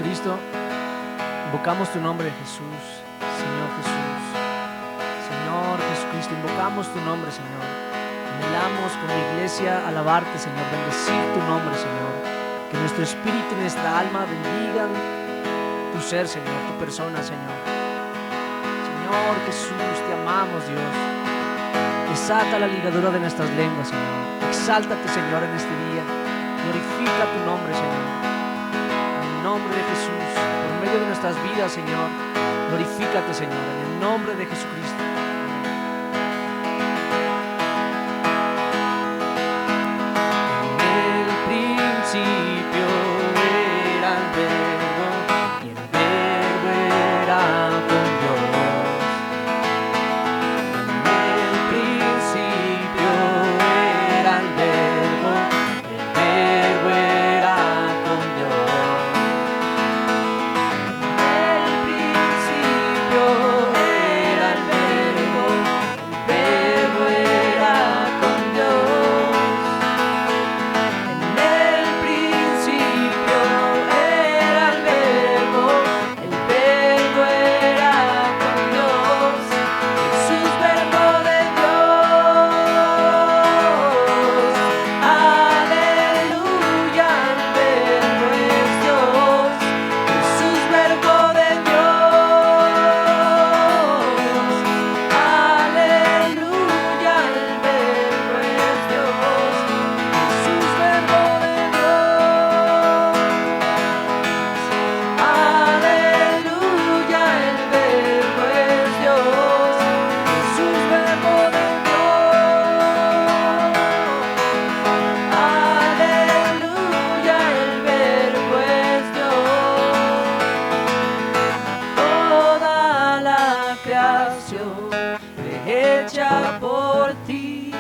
Jesucristo, invocamos tu nombre, Jesús, Señor Jesús. Señor Jesucristo, invocamos tu nombre, Señor. Anhelamos con la iglesia alabarte, Señor, bendecir tu nombre, Señor. Que nuestro espíritu y nuestra alma bendigan tu ser, Señor, tu persona, Señor. Señor Jesús, te amamos, Dios. Desata la ligadura de nuestras lenguas, Señor. Exáltate, Señor, en este día. Glorifica tu nombre, Señor. En el nombre de Jesús, por medio de nuestras vidas, Señor, glorifícate, Señor, en el nombre de Jesucristo. En el principio era el Verbo, y el Verbo era con Dios. En el principio era el Verbo, era con Dios. En el principio era el Verbo era con Dios. En el principio era el Verbo era con Dios. Jesús, Verbo de Dios. Aleluya, el Verbo es Dios. Jesús, Verbo de Dios. Aleluya, el Verbo es Dios. Jesús, Verbo de Dios. Aleluya, el Verbo es Dios. Jesús, Verbo de Dios. Aleluya, el Verbo es Dios. Toda la creación fue hecha por ti.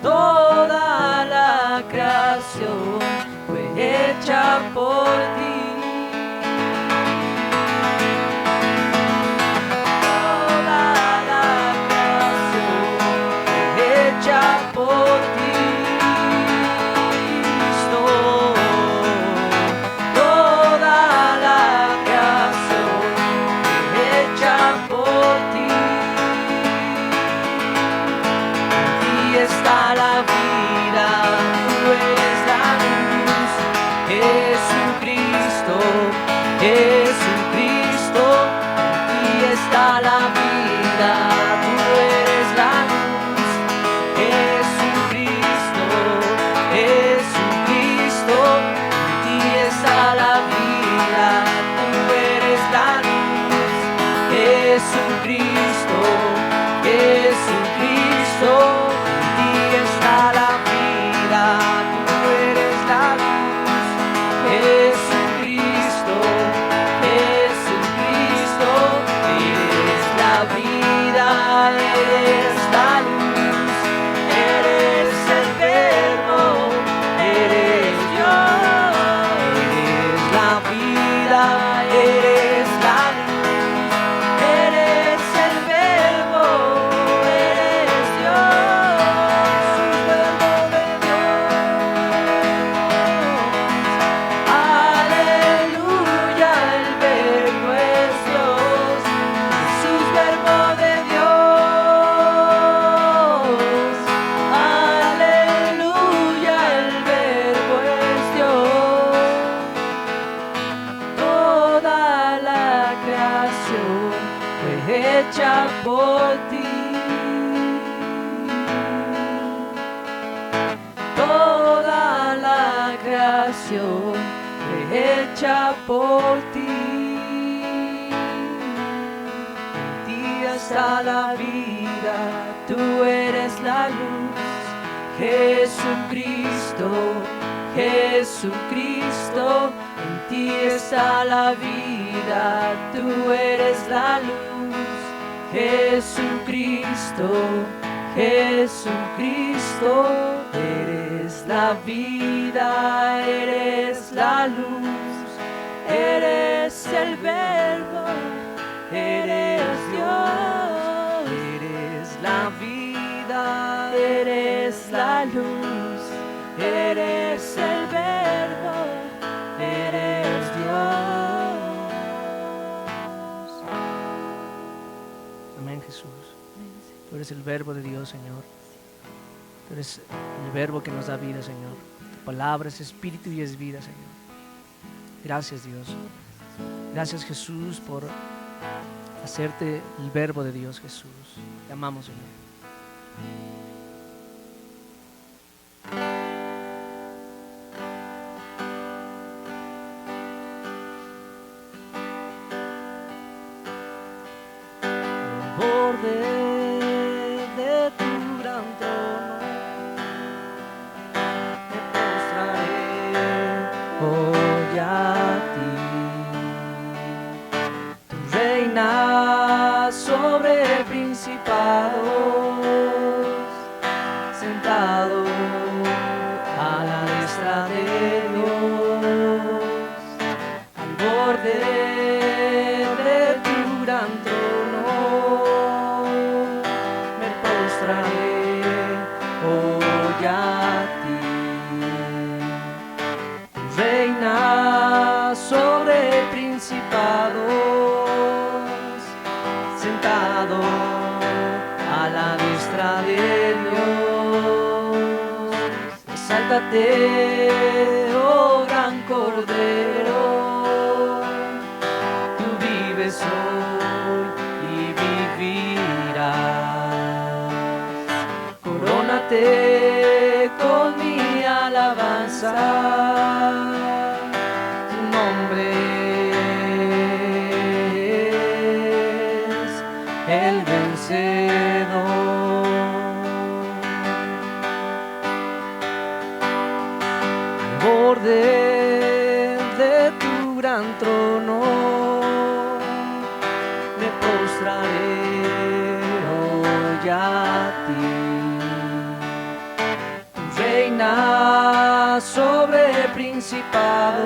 Toda la creación fue hecha por ti. Toda la creación fue hecha por ti, Cristo. Toda la creación fue hecha por ti. En ti está la vida, tú eres la luz, Jesucristo, Jesucristo. En ti está la vida, tú eres la luz, Jesucristo, Jesucristo. En ti está la vida, tú eres la luz, Jesucristo, Jesucristo. En ti está la vida, tú eres la luz, Jesucristo, Jesucristo. Eres la vida, eres la luz, eres el Verbo, eres Dios. Eres la vida, eres la luz, eres el Verbo, eres Dios. Jesús, Verbo de Dios. Aleluya, el Verbo es Dios. Jesús, Verbo de Dios. Aleluya, el Verbo es Dios. Toda la creación fue hecha por ti. Toda la creación fue hecha por ti. En ti está la vida, tú eres la luz, Jesucristo, Jesucristo. En ti está la vida, tú eres la luz, Jesucristo, Jesucristo. Eres la vida, eres la luz, eres el Verbo, eres Dios. Eres la vida, eres la luz, Eres el verbo, eres Dios. Amén, Jesús. Tú eres el verbo de Dios, Señor. Tú eres el verbo que nos da vida, Señor. Tu palabra es espíritu y es vida, Señor. Gracias, Dios. Gracias, Jesús, por hacerte el verbo de Dios, Jesús. Te amamos, Señor. Al borde de tu gran trono me postraré hoy a ti. Tú reinas sobre principados, sentado a la diestra de Dios. Al borde de tu gran trono me postraré hoy a ti. Tú reinas sobre principados, sentado a la diestra de Dios. Exáltate, oh gran Cordero, tú vives hoy y vivirás. Corónate con mi alabanza, tu nombre es el vencedor. Al borde de tu gran trono me postraré hoy a ti. Tú reinas sobre principados,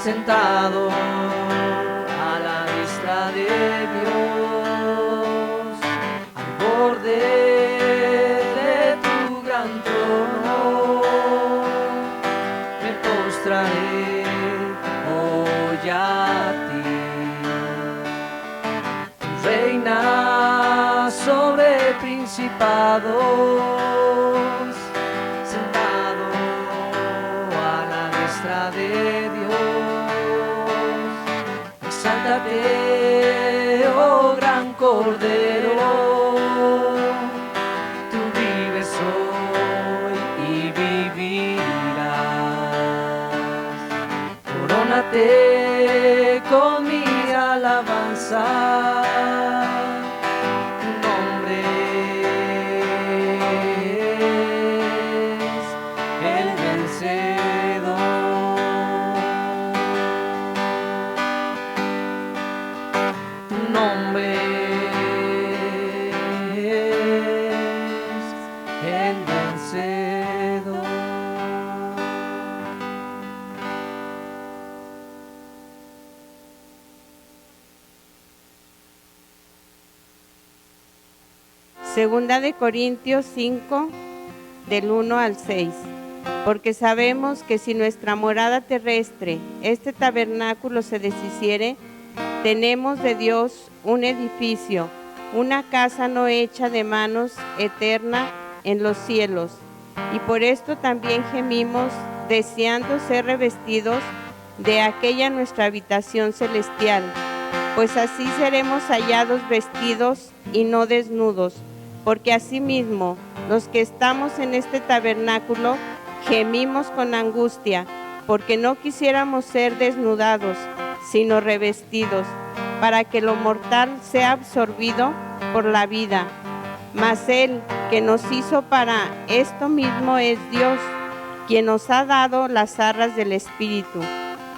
sentado a la diestra de Dios. Al borde de tu gran trono me postraré hoy a ti. Tú reinas sobre principados, sentado a la diestra de Dios. Exáltate, oh gran Cordero, tú vives hoy y vivirás. Corónate con mi alabanza, tu nombre es el vencedor. Tu nombre es el vencedor. Segunda de Corintios 5, del 1 al 6. Porque sabemos que si nuestra morada terrestre, este tabernáculo, se deshiciere, tenemos de Dios un edificio, una casa no hecha de manos, eterna en los cielos. Y por esto también gemimos, deseando ser revestidos de aquella nuestra habitación celestial, pues así seremos hallados vestidos y no desnudos. Porque asimismo, los que estamos en este tabernáculo, gemimos con angustia, porque no quisiéramos ser desnudados, sino revestidos, para que lo mortal sea absorbido por la vida. Mas Él que nos hizo para esto mismo es Dios, quien nos ha dado las arras del Espíritu.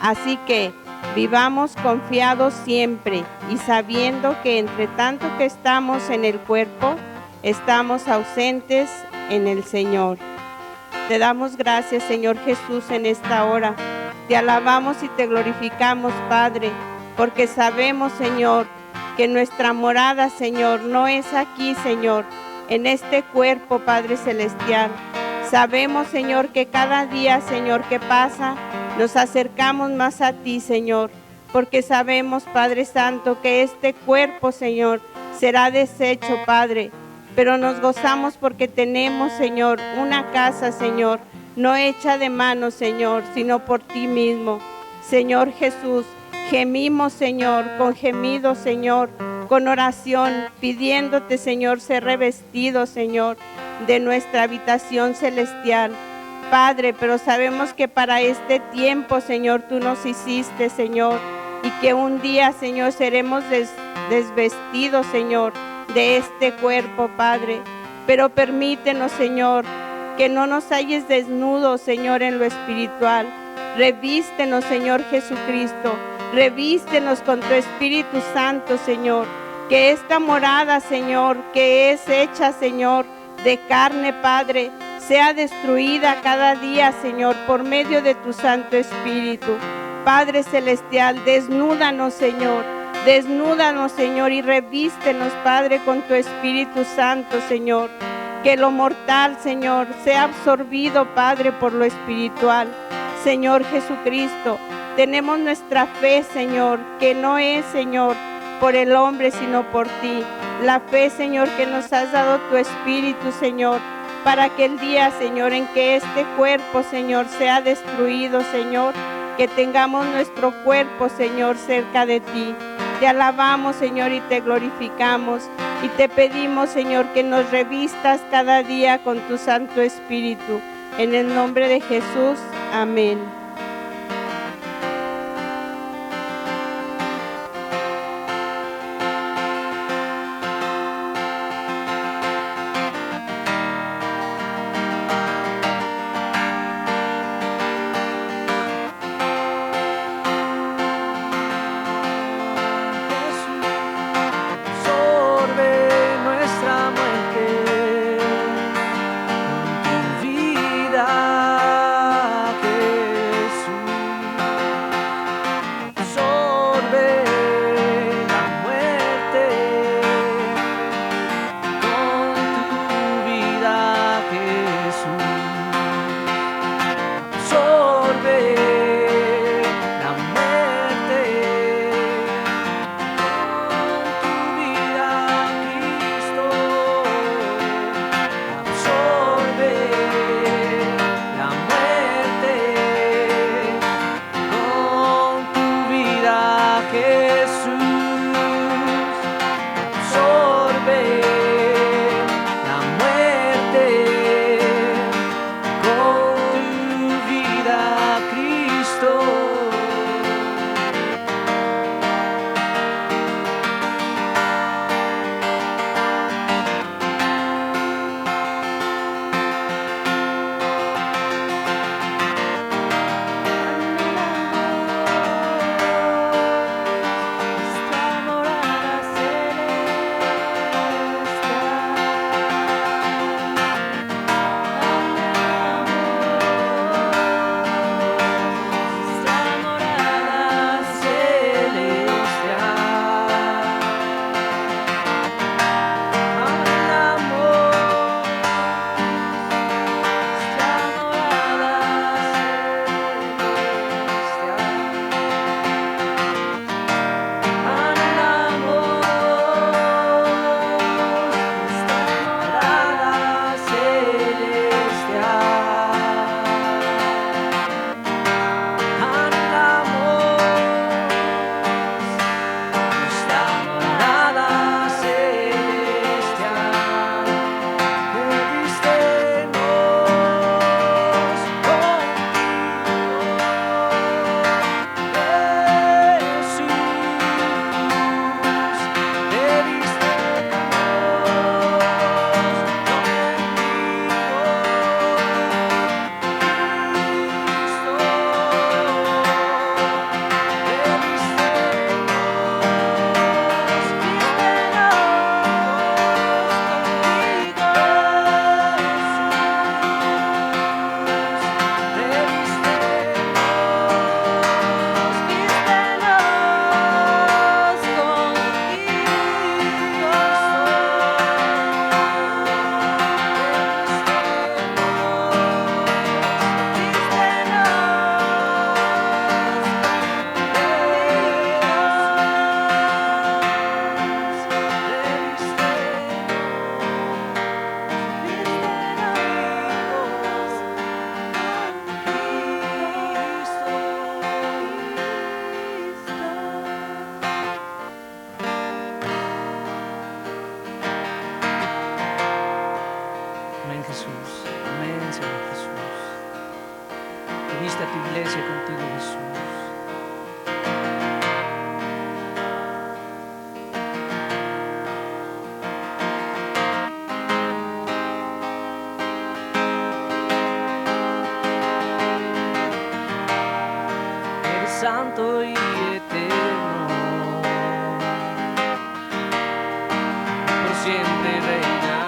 Así que vivamos confiados siempre y sabiendo que entre tanto que estamos en el cuerpo, estamos ausentes en el Señor. Te damos gracias, Señor Jesús, en esta hora. Te alabamos y te glorificamos, Padre, porque sabemos, Señor, que nuestra morada, Señor, no es aquí, Señor, en este cuerpo, Padre Celestial, Sabemos, Señor, que cada día, Señor, que pasa, nos acercamos más a ti, Señor, porque sabemos, Padre Santo, que este cuerpo, Señor, será deshecho, Padre, pero nos gozamos porque tenemos, Señor, una casa, Señor, no hecha de manos, Señor, sino por ti mismo. Señor Jesús, gemimos, Señor, con gemidos, Señor, con oración, pidiéndote, Señor, ser revestido, Señor, de nuestra habitación celestial. Padre, pero sabemos que para este tiempo, Señor, tú nos hiciste, Señor, y que un día, Señor, seremos desvestidos, Señor, de este cuerpo, Padre. Pero permítenos, Señor, que no nos halles desnudos, Señor, en lo espiritual. Revístenos, Señor Jesucristo, revístenos con tu Espíritu Santo, Señor, que esta morada, Señor, que es hecha, Señor, de carne, Padre, sea destruida cada día, Señor, por medio de tu Santo Espíritu. Padre Celestial, desnúdanos, Señor, y revístenos, Padre, con tu Espíritu Santo, Señor. Que lo mortal, Señor, sea absorbido, Padre, por lo espiritual. Señor Jesucristo, tenemos nuestra fe, Señor, que no es, Señor, por el hombre, sino por ti. La fe, Señor, que nos has dado tu Espíritu, Señor, para que el día, Señor, en que este cuerpo, Señor, sea destruido, Señor, que tengamos nuestro cuerpo, Señor, cerca de ti. Te alabamos, Señor, y te glorificamos. Y te pedimos, Señor, que nos revistas cada día con tu Santo Espíritu. En el nombre de Jesús, amén. Que Jesús. Amén, Señor Jesús. Viste a tu iglesia contigo, Jesús. Eres santo y eterno, por siempre reinarás.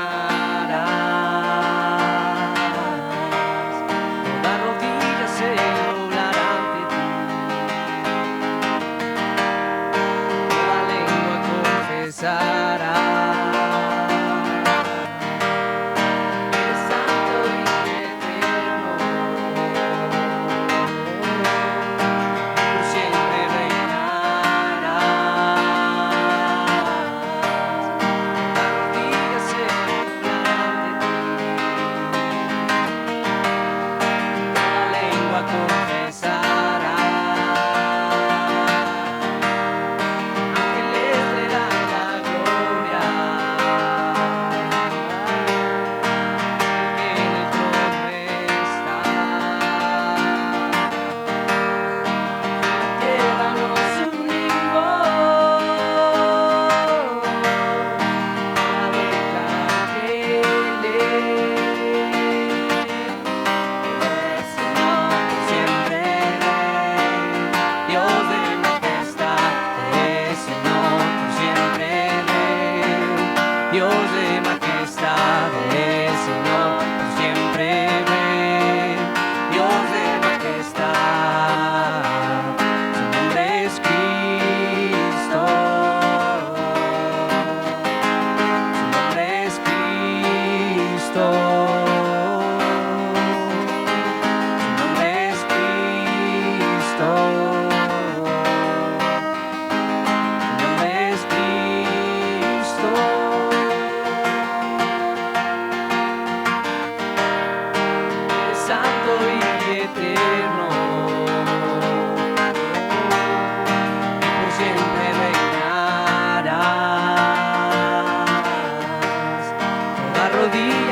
Toda rodilla se doblará ante ti, toda lengua confesará. Eres santo y eterno, por siempre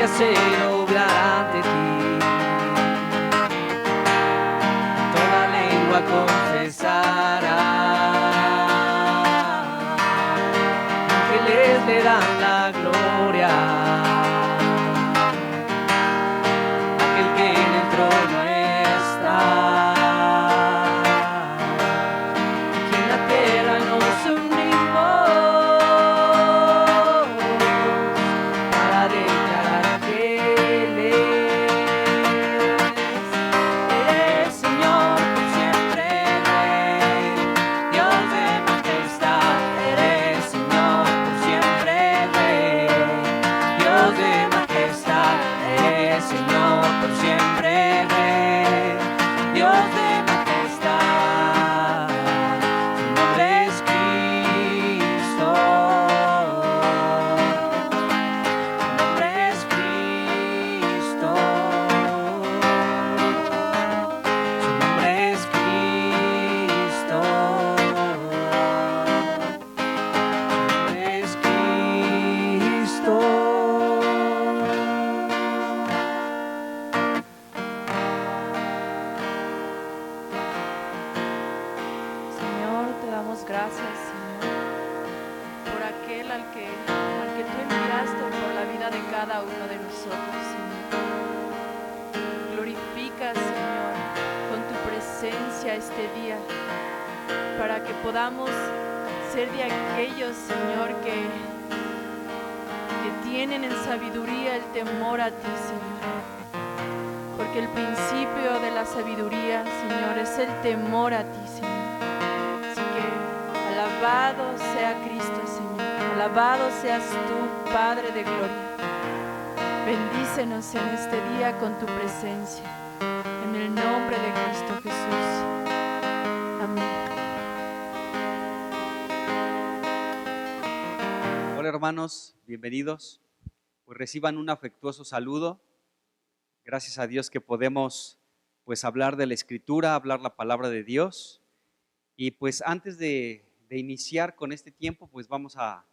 se doblará ante ti, toda lengua confesará, ángeles le dan la gloria, aquel que en el trono está, que en la tierra nos unimos para declarar que Él es Señor por siempre, Rey, Dios de majestad. Eres Señor por siempre, Rey, Dios de majestad. Eres Señor por siempre, Rey, Dios de majestad. Su nombre es Cristo. Su nombre es Cristo. Su nombre es Cristo. Su nombre es Cristo. Señor, te damos gracias, Señor, por aquel al que tú enviaste por la vida de cada uno de nosotros, Señor. Glorifica, Señor, con tu presencia este día, para que podamos ser de aquellos, Señor, que tienen en sabiduría el temor a ti, Señor. Porque el principio de la sabiduría, Señor, es el temor a ti, Señor. Así que alabado sea Cristo, Señor. Alabado seas tú, Padre de gloria. Bendícenos en este día con tu presencia. En el nombre de Cristo Jesús. Amén. Hola hermanos, bienvenidos. Pues reciban un afectuoso saludo. Gracias a Dios que podemos pues hablar de la Escritura, hablar la palabra de Dios. Y pues antes de iniciar con este tiempo, pues vamos a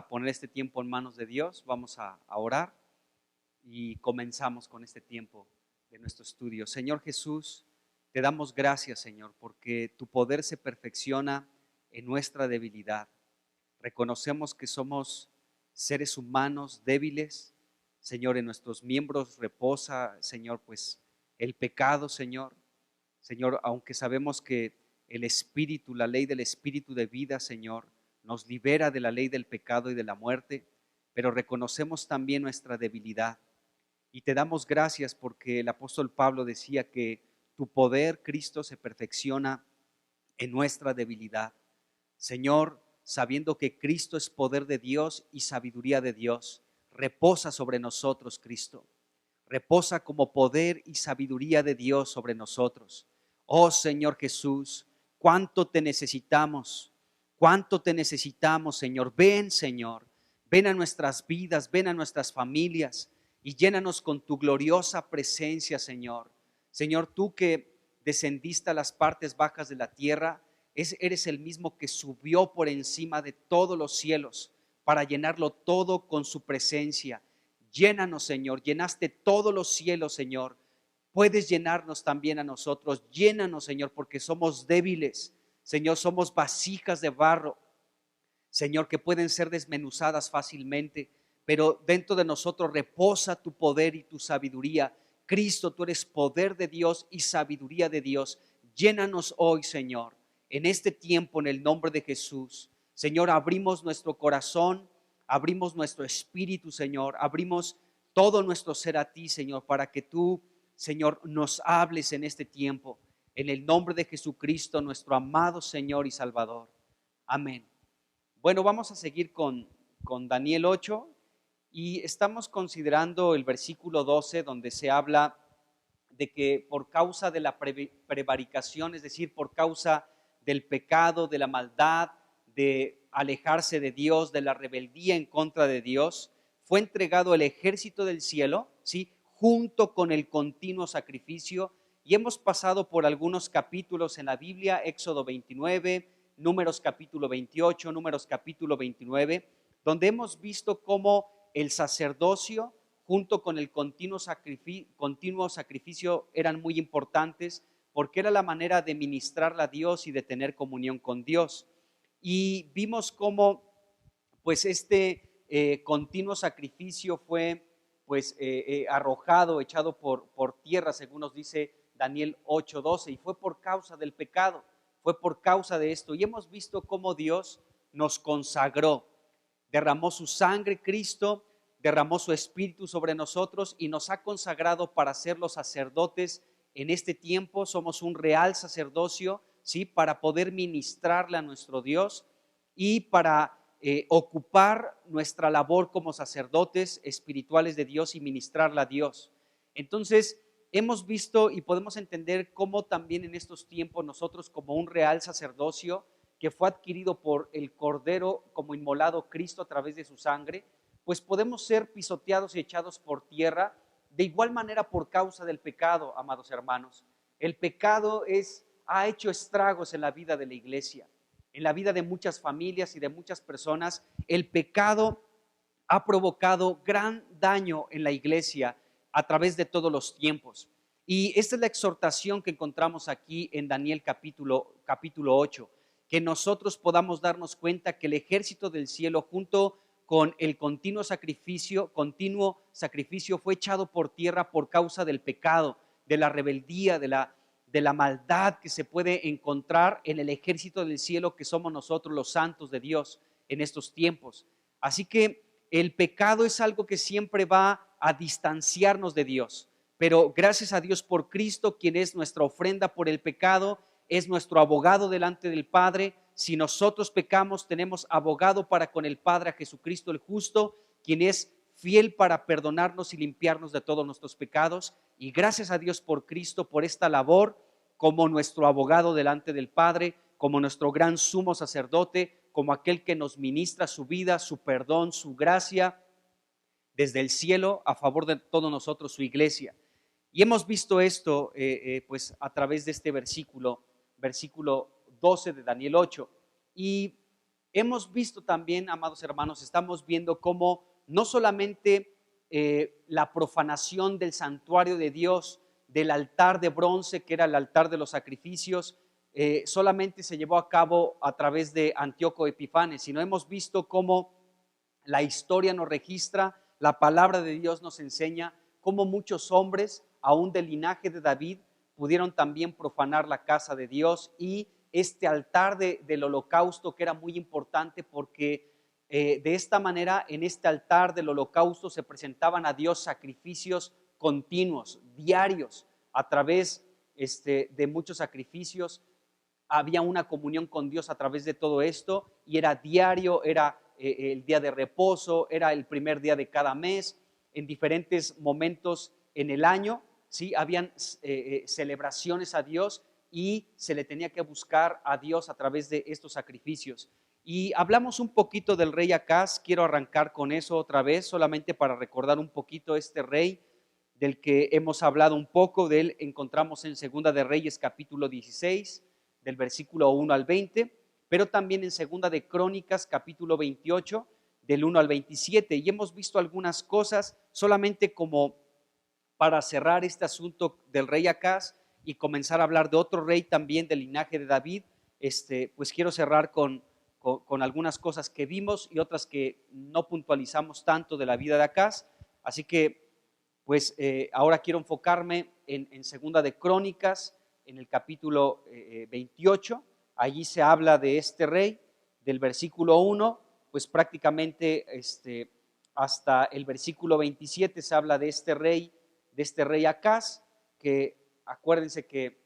poner este tiempo en manos de Dios, vamos a orar. y comenzamos con este tiempo de nuestro estudio. Señor Jesús, te damos gracias, Señor, porque tu poder se perfecciona en nuestra debilidad. Reconocemos que somos seres humanos débiles, Señor, en nuestros miembros reposa, Señor, pues el pecado, Señor. Señor, aunque sabemos que el Espíritu, la ley del Espíritu de vida, Señor, nos libera de la ley del pecado y de la muerte, pero reconocemos también nuestra debilidad. Y te damos gracias porque el apóstol Pablo decía que tu poder, Cristo, se perfecciona en nuestra debilidad. Señor, sabiendo que Cristo es poder de Dios y sabiduría de Dios, reposa sobre nosotros, Cristo. Reposa como poder y sabiduría de Dios sobre nosotros. Oh Señor Jesús, cuánto te necesitamos, Señor. Ven, Señor, ven a nuestras vidas, ven a nuestras familias y llénanos con tu gloriosa presencia, Señor. Señor, tú que descendiste a las partes bajas de la tierra, eres el mismo que subió por encima de todos los cielos para llenarlo todo con su presencia. Llénanos, Señor, llenaste todos los cielos, Señor. Puedes llenarnos también a nosotros. Llénanos, Señor, porque somos débiles. Señor, somos vasijas de barro, Señor, que pueden ser desmenuzadas fácilmente, pero dentro de nosotros reposa tu poder y tu sabiduría. Cristo, tú eres poder de Dios y sabiduría de Dios. Llénanos hoy, Señor, en este tiempo, en el nombre de Jesús. Señor, abrimos nuestro corazón, abrimos nuestro espíritu, Señor, abrimos todo nuestro ser a ti, Señor, para que tú, Señor, nos hables en este tiempo. En el nombre de Jesucristo, nuestro amado Señor y Salvador. Amén. Bueno, vamos a seguir con Daniel 8 y estamos considerando el versículo 12, donde se habla de que por causa de la prevaricación, es decir, por causa del pecado, de la maldad, de alejarse de Dios, de la rebeldía en contra de Dios, fue entregado el ejército del cielo, ¿sí?, junto con el continuo sacrificio. Y hemos pasado por algunos capítulos en la Biblia, Éxodo 29, Números capítulo 28, Números capítulo 29, donde hemos visto cómo el sacerdocio junto con el continuo sacrificio eran muy importantes, porque era la manera de ministrarle a Dios y de tener comunión con Dios. Y vimos cómo pues continuo sacrificio fue pues arrojado, echado por tierra, según nos dice Daniel 8:12, y fue por causa del pecado, fue por causa de esto. Y hemos visto cómo Dios nos consagró, derramó su sangre, Cristo derramó su espíritu sobre nosotros y nos ha consagrado para ser los sacerdotes en este tiempo. Somos un real sacerdocio, ¿sí?, para poder ministrarle a nuestro Dios y para ocupar nuestra labor como sacerdotes espirituales de Dios y ministrarle a Dios. Entonces, hemos visto y podemos entender cómo también en estos tiempos nosotros, como un real sacerdocio que fue adquirido por el Cordero como inmolado Cristo a través de su sangre, pues podemos ser pisoteados y echados por tierra de igual manera por causa del pecado, amados hermanos. El pecado ha hecho estragos en la vida de la iglesia, en la vida de muchas familias y de muchas personas. El pecado ha provocado gran daño en la iglesia a través de todos los tiempos. Y esta es la exhortación que encontramos aquí en Daniel capítulo 8, que nosotros podamos darnos cuenta que el ejército del cielo junto con el continuo sacrificio fue echado por tierra por causa del pecado, de la rebeldía, de la maldad que se puede encontrar en el ejército del cielo, que somos nosotros los santos de Dios en estos tiempos. Así que el pecado es algo que siempre va a distanciarnos de Dios, pero gracias a Dios por Cristo, quien es nuestra ofrenda por el pecado, es nuestro abogado delante del Padre. Si nosotros pecamos, tenemos abogado para con el Padre, a Jesucristo el justo, quien es fiel para perdonarnos y limpiarnos de todos nuestros pecados. Y gracias a Dios por Cristo, por esta labor como nuestro abogado delante del Padre, como nuestro gran sumo sacerdote, como aquel que nos ministra su vida, su perdón, su gracia desde el cielo a favor de todos nosotros, su iglesia. Y hemos visto esto pues a través de este versículo 12 de Daniel 8. Y hemos visto también, amados hermanos, estamos viendo cómo no solamente la profanación del santuario de Dios, del altar de bronce, que era el altar de los sacrificios, solamente se llevó a cabo a través de Antíoco Epifanes, sino hemos visto cómo la historia nos registra, la palabra de Dios nos enseña cómo muchos hombres, aún del linaje de David, pudieron también profanar la casa de Dios y este altar del holocausto, que era muy importante porque de esta manera en este altar del holocausto se presentaban a Dios sacrificios continuos, diarios, a través de muchos sacrificios. Había una comunión con Dios a través de todo esto y era diario, era el día de reposo, era el primer día de cada mes, en diferentes momentos en el año, ¿sí? Habían celebraciones a Dios y se le tenía que buscar a Dios a través de estos sacrificios. Y hablamos un poquito del rey Acaz. Quiero arrancar con eso otra vez, solamente para recordar un poquito este rey del que hemos hablado un poco. De él encontramos en Segunda de Reyes capítulo 16, del versículo 1 al 20, pero también en Segunda de Crónicas capítulo 28, del 1 al 27. Y hemos visto algunas cosas solamente como para cerrar este asunto del rey Acaz y comenzar a hablar de otro rey también del linaje de David. Pues quiero cerrar con algunas cosas que vimos y otras que no puntualizamos tanto de la vida de Acaz. Así que pues ahora quiero enfocarme en Segunda de Crónicas, en el capítulo 28. Allí se habla de este rey, del versículo 1, pues prácticamente hasta el versículo 27 se habla de este rey Acaz, que acuérdense que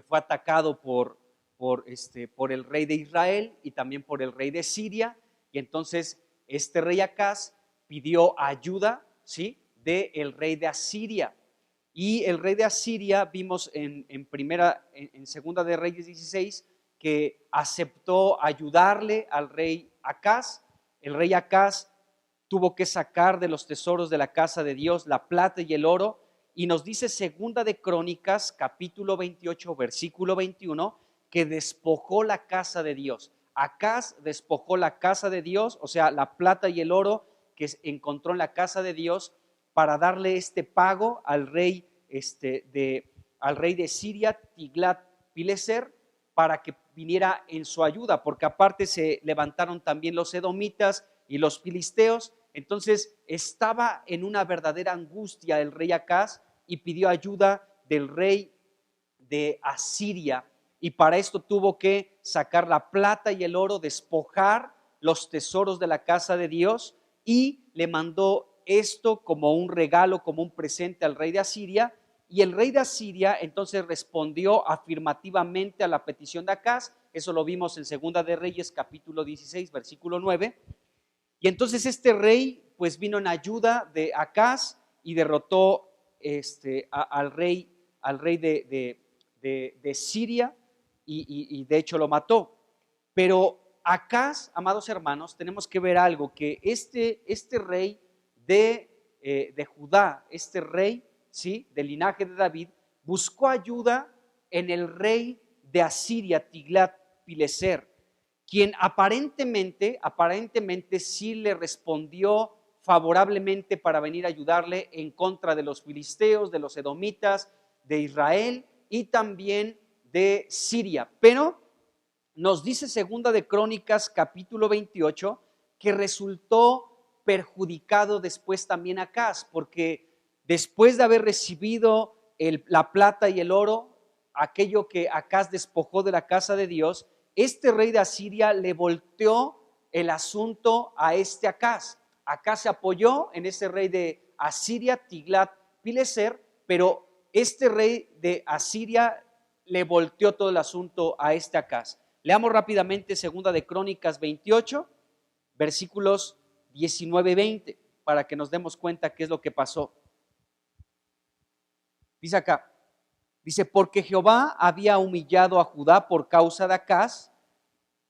fue atacado por el rey de Israel y también por el rey de Siria. Y entonces este rey Acaz pidió ayuda, ¿sí?, del rey de Asiria. Y el rey de Asiria, vimos en Segunda de Reyes 16, que aceptó ayudarle al rey Acaz. El rey Acaz tuvo que sacar de los tesoros de la casa de Dios la plata y el oro, y nos dice Segunda de Crónicas capítulo 28 versículo 21 que despojó la casa de Dios. Acaz despojó la casa de Dios, o sea, la plata y el oro que encontró en la casa de Dios, para darle este pago al rey de Siria, Tiglat-Pileser, para que viniera en su ayuda, porque aparte se levantaron también los edomitas y los filisteos. Entonces estaba en una verdadera angustia el rey Acaz y pidió ayuda del rey de Asiria, y para esto tuvo que sacar la plata y el oro, despojar los tesoros de la casa de Dios, y le mandó esto como un regalo, como un presente al rey de Asiria. Y el rey de Asiria entonces respondió afirmativamente a la petición de Acaz. Eso lo vimos en Segunda de Reyes capítulo 16 versículo 9. Y entonces este rey pues vino en ayuda de Acaz y derrotó al rey de Siria y de hecho lo mató. Pero Acaz, amados hermanos, tenemos que ver algo, que este rey de Judá, este rey, ¿sí?, del linaje de David, buscó ayuda en el rey de Asiria, Tiglat-Pileser, quien aparentemente sí le respondió favorablemente para venir a ayudarle en contra de los filisteos, de los edomitas, de Israel y también de Siria. Pero nos dice Segunda de Crónicas capítulo 28 que resultó perjudicado después también Acaz, porque después de haber recibido la plata y el oro, aquello que Acaz despojó de la casa de Dios, este rey de Asiria le volteó el asunto a Acaz. Acaz se apoyó en ese rey de Asiria, Tiglat-Pileser, pero este rey de Asiria le volteó todo el asunto a Acaz. Leamos rápidamente Segunda de Crónicas 28, versículos 19-20, para que nos demos cuenta qué es lo que pasó. Dice acá, dice, porque Jehová había humillado a Judá por causa de Acaz,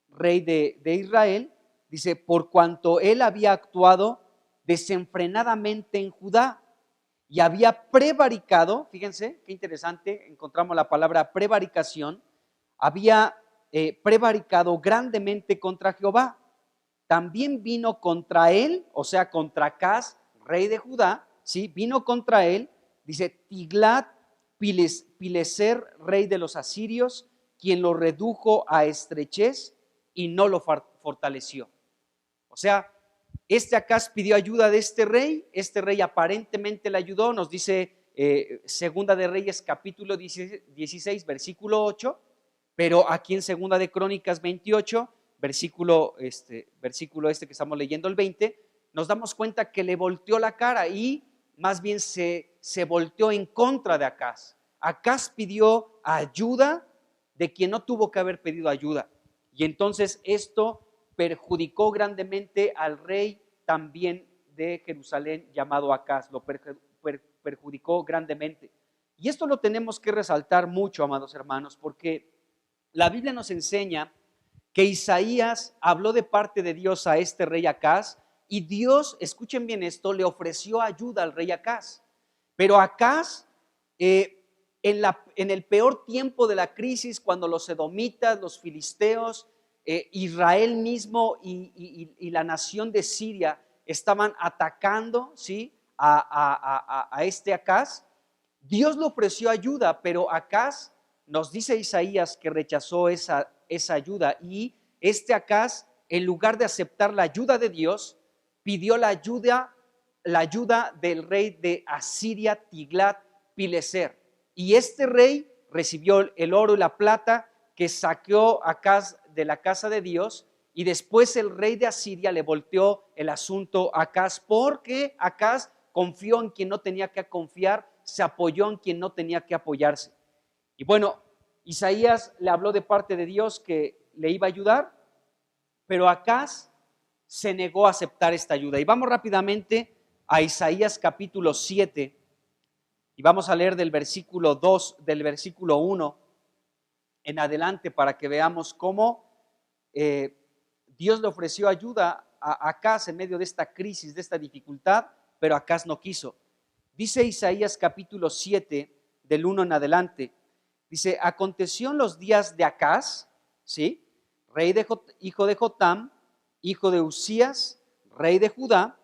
rey de Israel, dice, por cuanto él había actuado desenfrenadamente en Judá y había prevaricado. Fíjense qué interesante, encontramos la palabra prevaricación. Había prevaricado grandemente contra Jehová. También vino contra él, o sea, contra Acaz, rey de Judá, ¿sí? Vino contra él, dice Tiglat-Pileser, rey de los asirios, quien lo redujo a estrechez y no lo fortaleció. O sea, Acaz pidió ayuda de este rey aparentemente le ayudó, nos dice Segunda de Reyes capítulo 16, versículo 8, pero aquí en Segunda de Crónicas 28, versículo que estamos leyendo, el 20, nos damos cuenta que le volteó la cara y más bien se volteó en contra de Acaz. Acaz pidió ayuda de quien no tuvo que haber pedido ayuda. Y entonces esto perjudicó grandemente al rey también de Jerusalén llamado Acaz, lo perjudicó grandemente. Y esto lo tenemos que resaltar mucho, amados hermanos, porque la Biblia nos enseña que Isaías habló de parte de Dios a este rey Acaz y Dios, escuchen bien esto, le ofreció ayuda al rey Acaz. Pero Acaz, en el peor tiempo de la crisis, cuando los edomitas, los filisteos, Israel mismo y la nación de Siria estaban atacando, ¿sí?, a este Acaz, Dios le ofreció ayuda, pero Acaz, nos dice Isaías, que rechazó esa ayuda, y este Acaz, en lugar de aceptar la ayuda de Dios, pidió la ayuda del rey de Asiria, Tiglat-Pileser, y este rey recibió el oro y la plata que saqueó Acaz de la casa de Dios, y después el rey de Asiria le volteó el asunto a Acaz, porque Acaz confió en quien no tenía que confiar, se apoyó en quien no tenía que apoyarse. Y bueno, Isaías le habló de parte de Dios que le iba a ayudar, pero Acaz se negó a aceptar esta ayuda. Y vamos rápidamente a Isaías capítulo 7 y vamos a leer del versículo 1 en adelante para que veamos cómo Dios le ofreció ayuda a Acaz en medio de esta crisis, de esta dificultad, pero Acaz no quiso. Dice Isaías capítulo 7 del 1 en adelante, dice: aconteció en los días de Acaz, ¿sí?, hijo de Jotam, hijo de Usías, rey de Judá,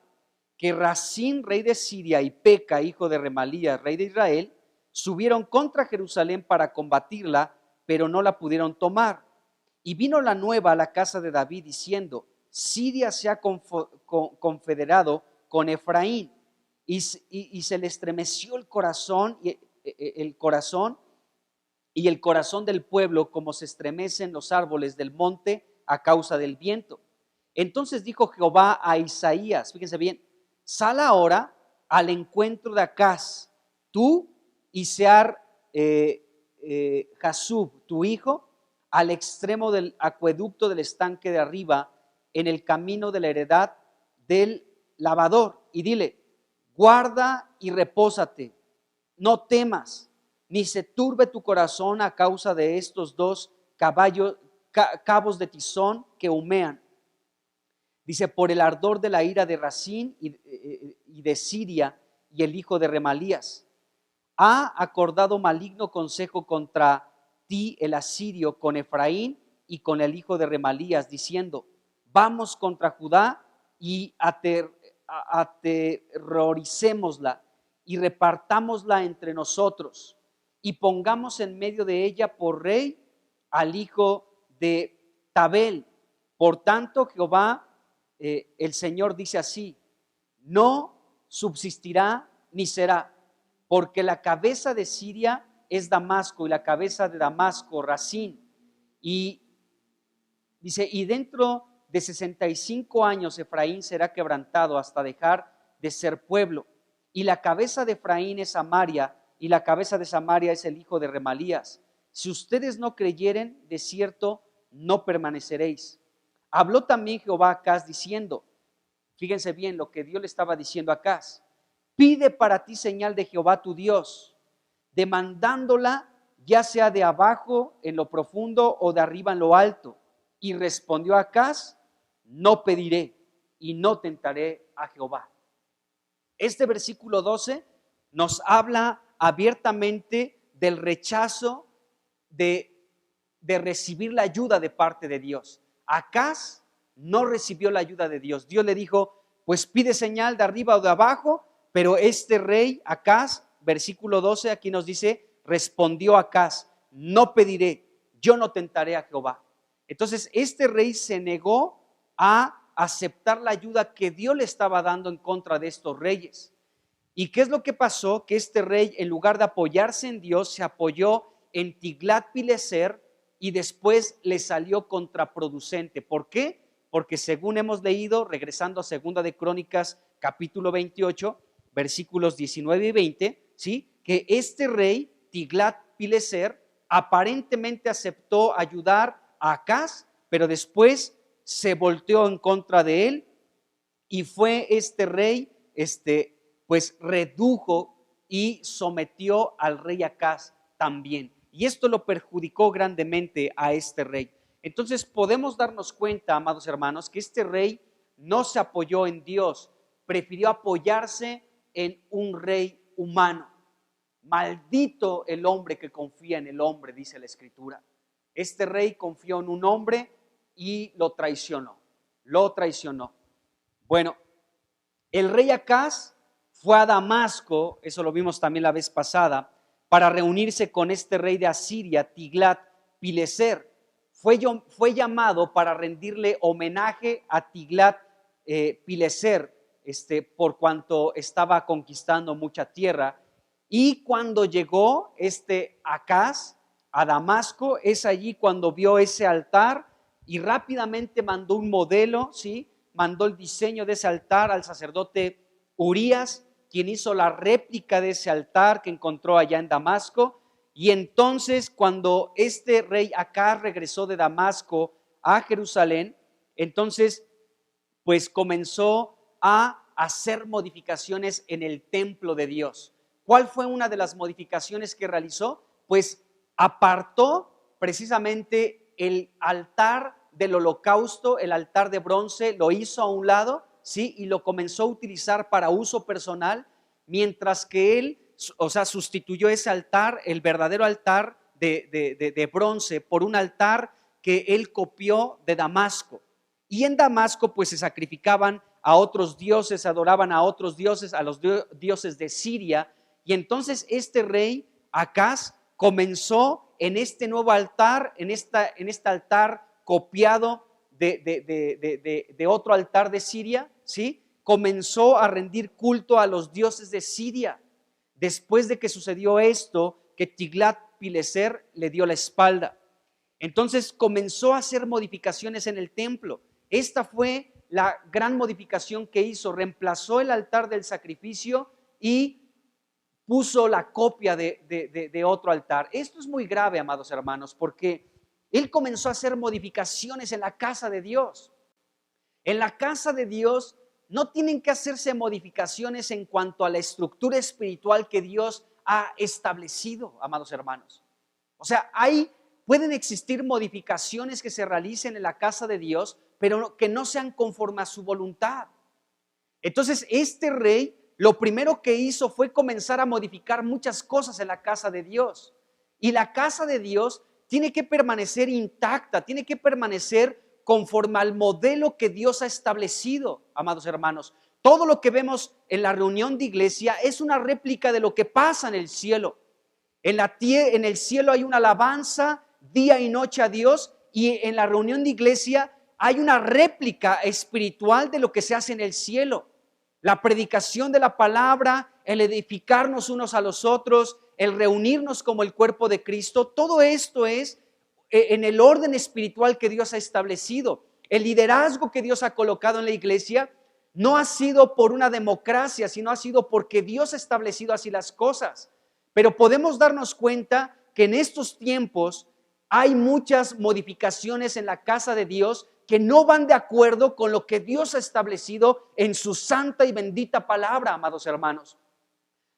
que Rasín, rey de Siria, y Peca, hijo de Remalías, rey de Israel, subieron contra Jerusalén para combatirla, pero no la pudieron tomar. Y vino la nueva a la casa de David diciendo: Siria se ha confederado con Efraín. Y se le estremeció el corazón y el corazón del pueblo, como se estremecen los árboles del monte a causa del viento. Entonces dijo Jehová a Isaías, fíjense bien: sal ahora al encuentro de Acaz, tú y Sear Jasub, tu hijo, al extremo del acueducto del estanque de arriba, en el camino de la heredad del lavador, y dile: guarda y repósate, no temas, ni se turbe tu corazón a causa de estos dos cabos de tizón que humean. Dice: por el ardor de la ira de Rasín y de Siria y el hijo de Remalías. Ha acordado maligno consejo contra ti el asirio con Efraín y con el hijo de Remalías, diciendo: vamos contra Judá y aterroricémosla y repartámosla entre nosotros y pongamos en medio de ella por rey al hijo de Tabel. Por tanto, Jehová, el Señor dice así: no subsistirá ni será, porque la cabeza de Siria es Damasco y la cabeza de Damasco Rasín. Y dice: y dentro de 65 años Efraín será quebrantado hasta dejar de ser pueblo, y la cabeza de Efraín es Samaria, y la cabeza de Samaria es el hijo de Remalías. Si ustedes no creyeren, de cierto no permaneceréis. Habló también Jehová a Acaz diciendo, fíjense bien lo que Dios le estaba diciendo a Acaz: pide para ti señal de Jehová tu Dios, demandándola ya sea de abajo en lo profundo o de arriba en lo alto. Y respondió Acaz: no pediré y no tentaré a Jehová. Este versículo 12 nos habla abiertamente del rechazo de recibir la ayuda de parte de Dios. Acaz no recibió la ayuda de Dios. Dios le dijo: pues pide señal de arriba o de abajo, pero este rey Acaz, versículo 12, aquí nos dice, respondió Acaz, no pediré, yo no tentaré a Jehová. Entonces este rey se negó a aceptar la ayuda que Dios le estaba dando en contra de estos reyes. ¿Y qué es lo que pasó? Que este rey, en lugar de apoyarse en Dios, se apoyó en Tiglat-Pileser y después le salió contraproducente. ¿Por qué? Porque según hemos leído, regresando a Segunda de Crónicas, capítulo 28, versículos 19 y 20, ¿sí? Que este rey, Tiglat-Pileser, aparentemente aceptó ayudar a Acaz, pero después se volteó en contra de él y fue este rey, pues redujo y sometió al rey Acaz también. Y esto lo perjudicó grandemente a este rey. Entonces podemos darnos cuenta, amados hermanos, que este rey no se apoyó en Dios, prefirió apoyarse en un rey humano. Maldito el hombre que confía en el hombre, dice la Escritura. Este rey confió en un hombre y lo traicionó. Bueno, el rey Acaz fue a Damasco, eso lo vimos también la vez pasada, para reunirse con este rey de Asiria, Tiglat-Pileser. Fue llamado para rendirle homenaje a Tiglat-Pileser, por cuanto estaba conquistando mucha tierra. Y cuando llegó Acaz a Damasco, es allí cuando vio ese altar y rápidamente mandó un modelo, ¿sí? Mandó el diseño de ese altar al sacerdote Urías, quien hizo la réplica de ese altar que encontró allá en Damasco. Y entonces cuando este rey Acaz regresó de Damasco a Jerusalén, entonces pues comenzó a hacer modificaciones en el templo de Dios. ¿Cuál fue una de las modificaciones que realizó? Pues apartó precisamente el altar del holocausto, el altar de bronce, lo hizo a un lado, ¿sí? Y lo comenzó a utilizar para uso personal, mientras que él, sustituyó ese altar, el verdadero altar de bronce, por un altar que él copió de Damasco. Y en Damasco pues se sacrificaban a otros dioses, adoraban a otros dioses, a los dioses de Siria. Y entonces este rey Acaz comenzó en este nuevo altar, en este altar copiado de otro altar de Siria, ¿sí? Comenzó a rendir culto a los dioses de Siria. Después de que sucedió esto, que Tiglat-Pileser le dio la espalda. Entonces comenzó a hacer modificaciones en el templo. Esta fue la gran modificación que hizo. Reemplazó el altar del sacrificio y puso la copia de otro altar. Esto es muy grave, amados hermanos, porque él comenzó a hacer modificaciones en la casa de Dios. En la casa de Dios no tienen que hacerse modificaciones en cuanto a la estructura espiritual que Dios ha establecido, amados hermanos. O sea, pueden existir modificaciones que se realicen en la casa de Dios, pero que no sean conforme a su voluntad. Entonces, este rey lo primero que hizo fue comenzar a modificar muchas cosas en la casa de Dios. Y la casa de Dios tiene que permanecer intacta, tiene que permanecer conforme al modelo que Dios ha establecido, amados hermanos. Todo lo que vemos en la reunión de iglesia es una réplica de lo que pasa en el cielo. En el cielo hay una alabanza día y noche a Dios, y en la reunión de iglesia hay una réplica espiritual de lo que se hace en el cielo. La predicación de la palabra, el edificarnos unos a los otros, el reunirnos como el cuerpo de Cristo, todo esto es en el orden espiritual que Dios ha establecido. El liderazgo que Dios ha colocado en la iglesia no ha sido por una democracia, sino ha sido porque Dios ha establecido así las cosas. Pero podemos darnos cuenta que en estos tiempos hay muchas modificaciones en la casa de Dios que no van de acuerdo con lo que Dios ha establecido en su santa y bendita palabra, amados hermanos.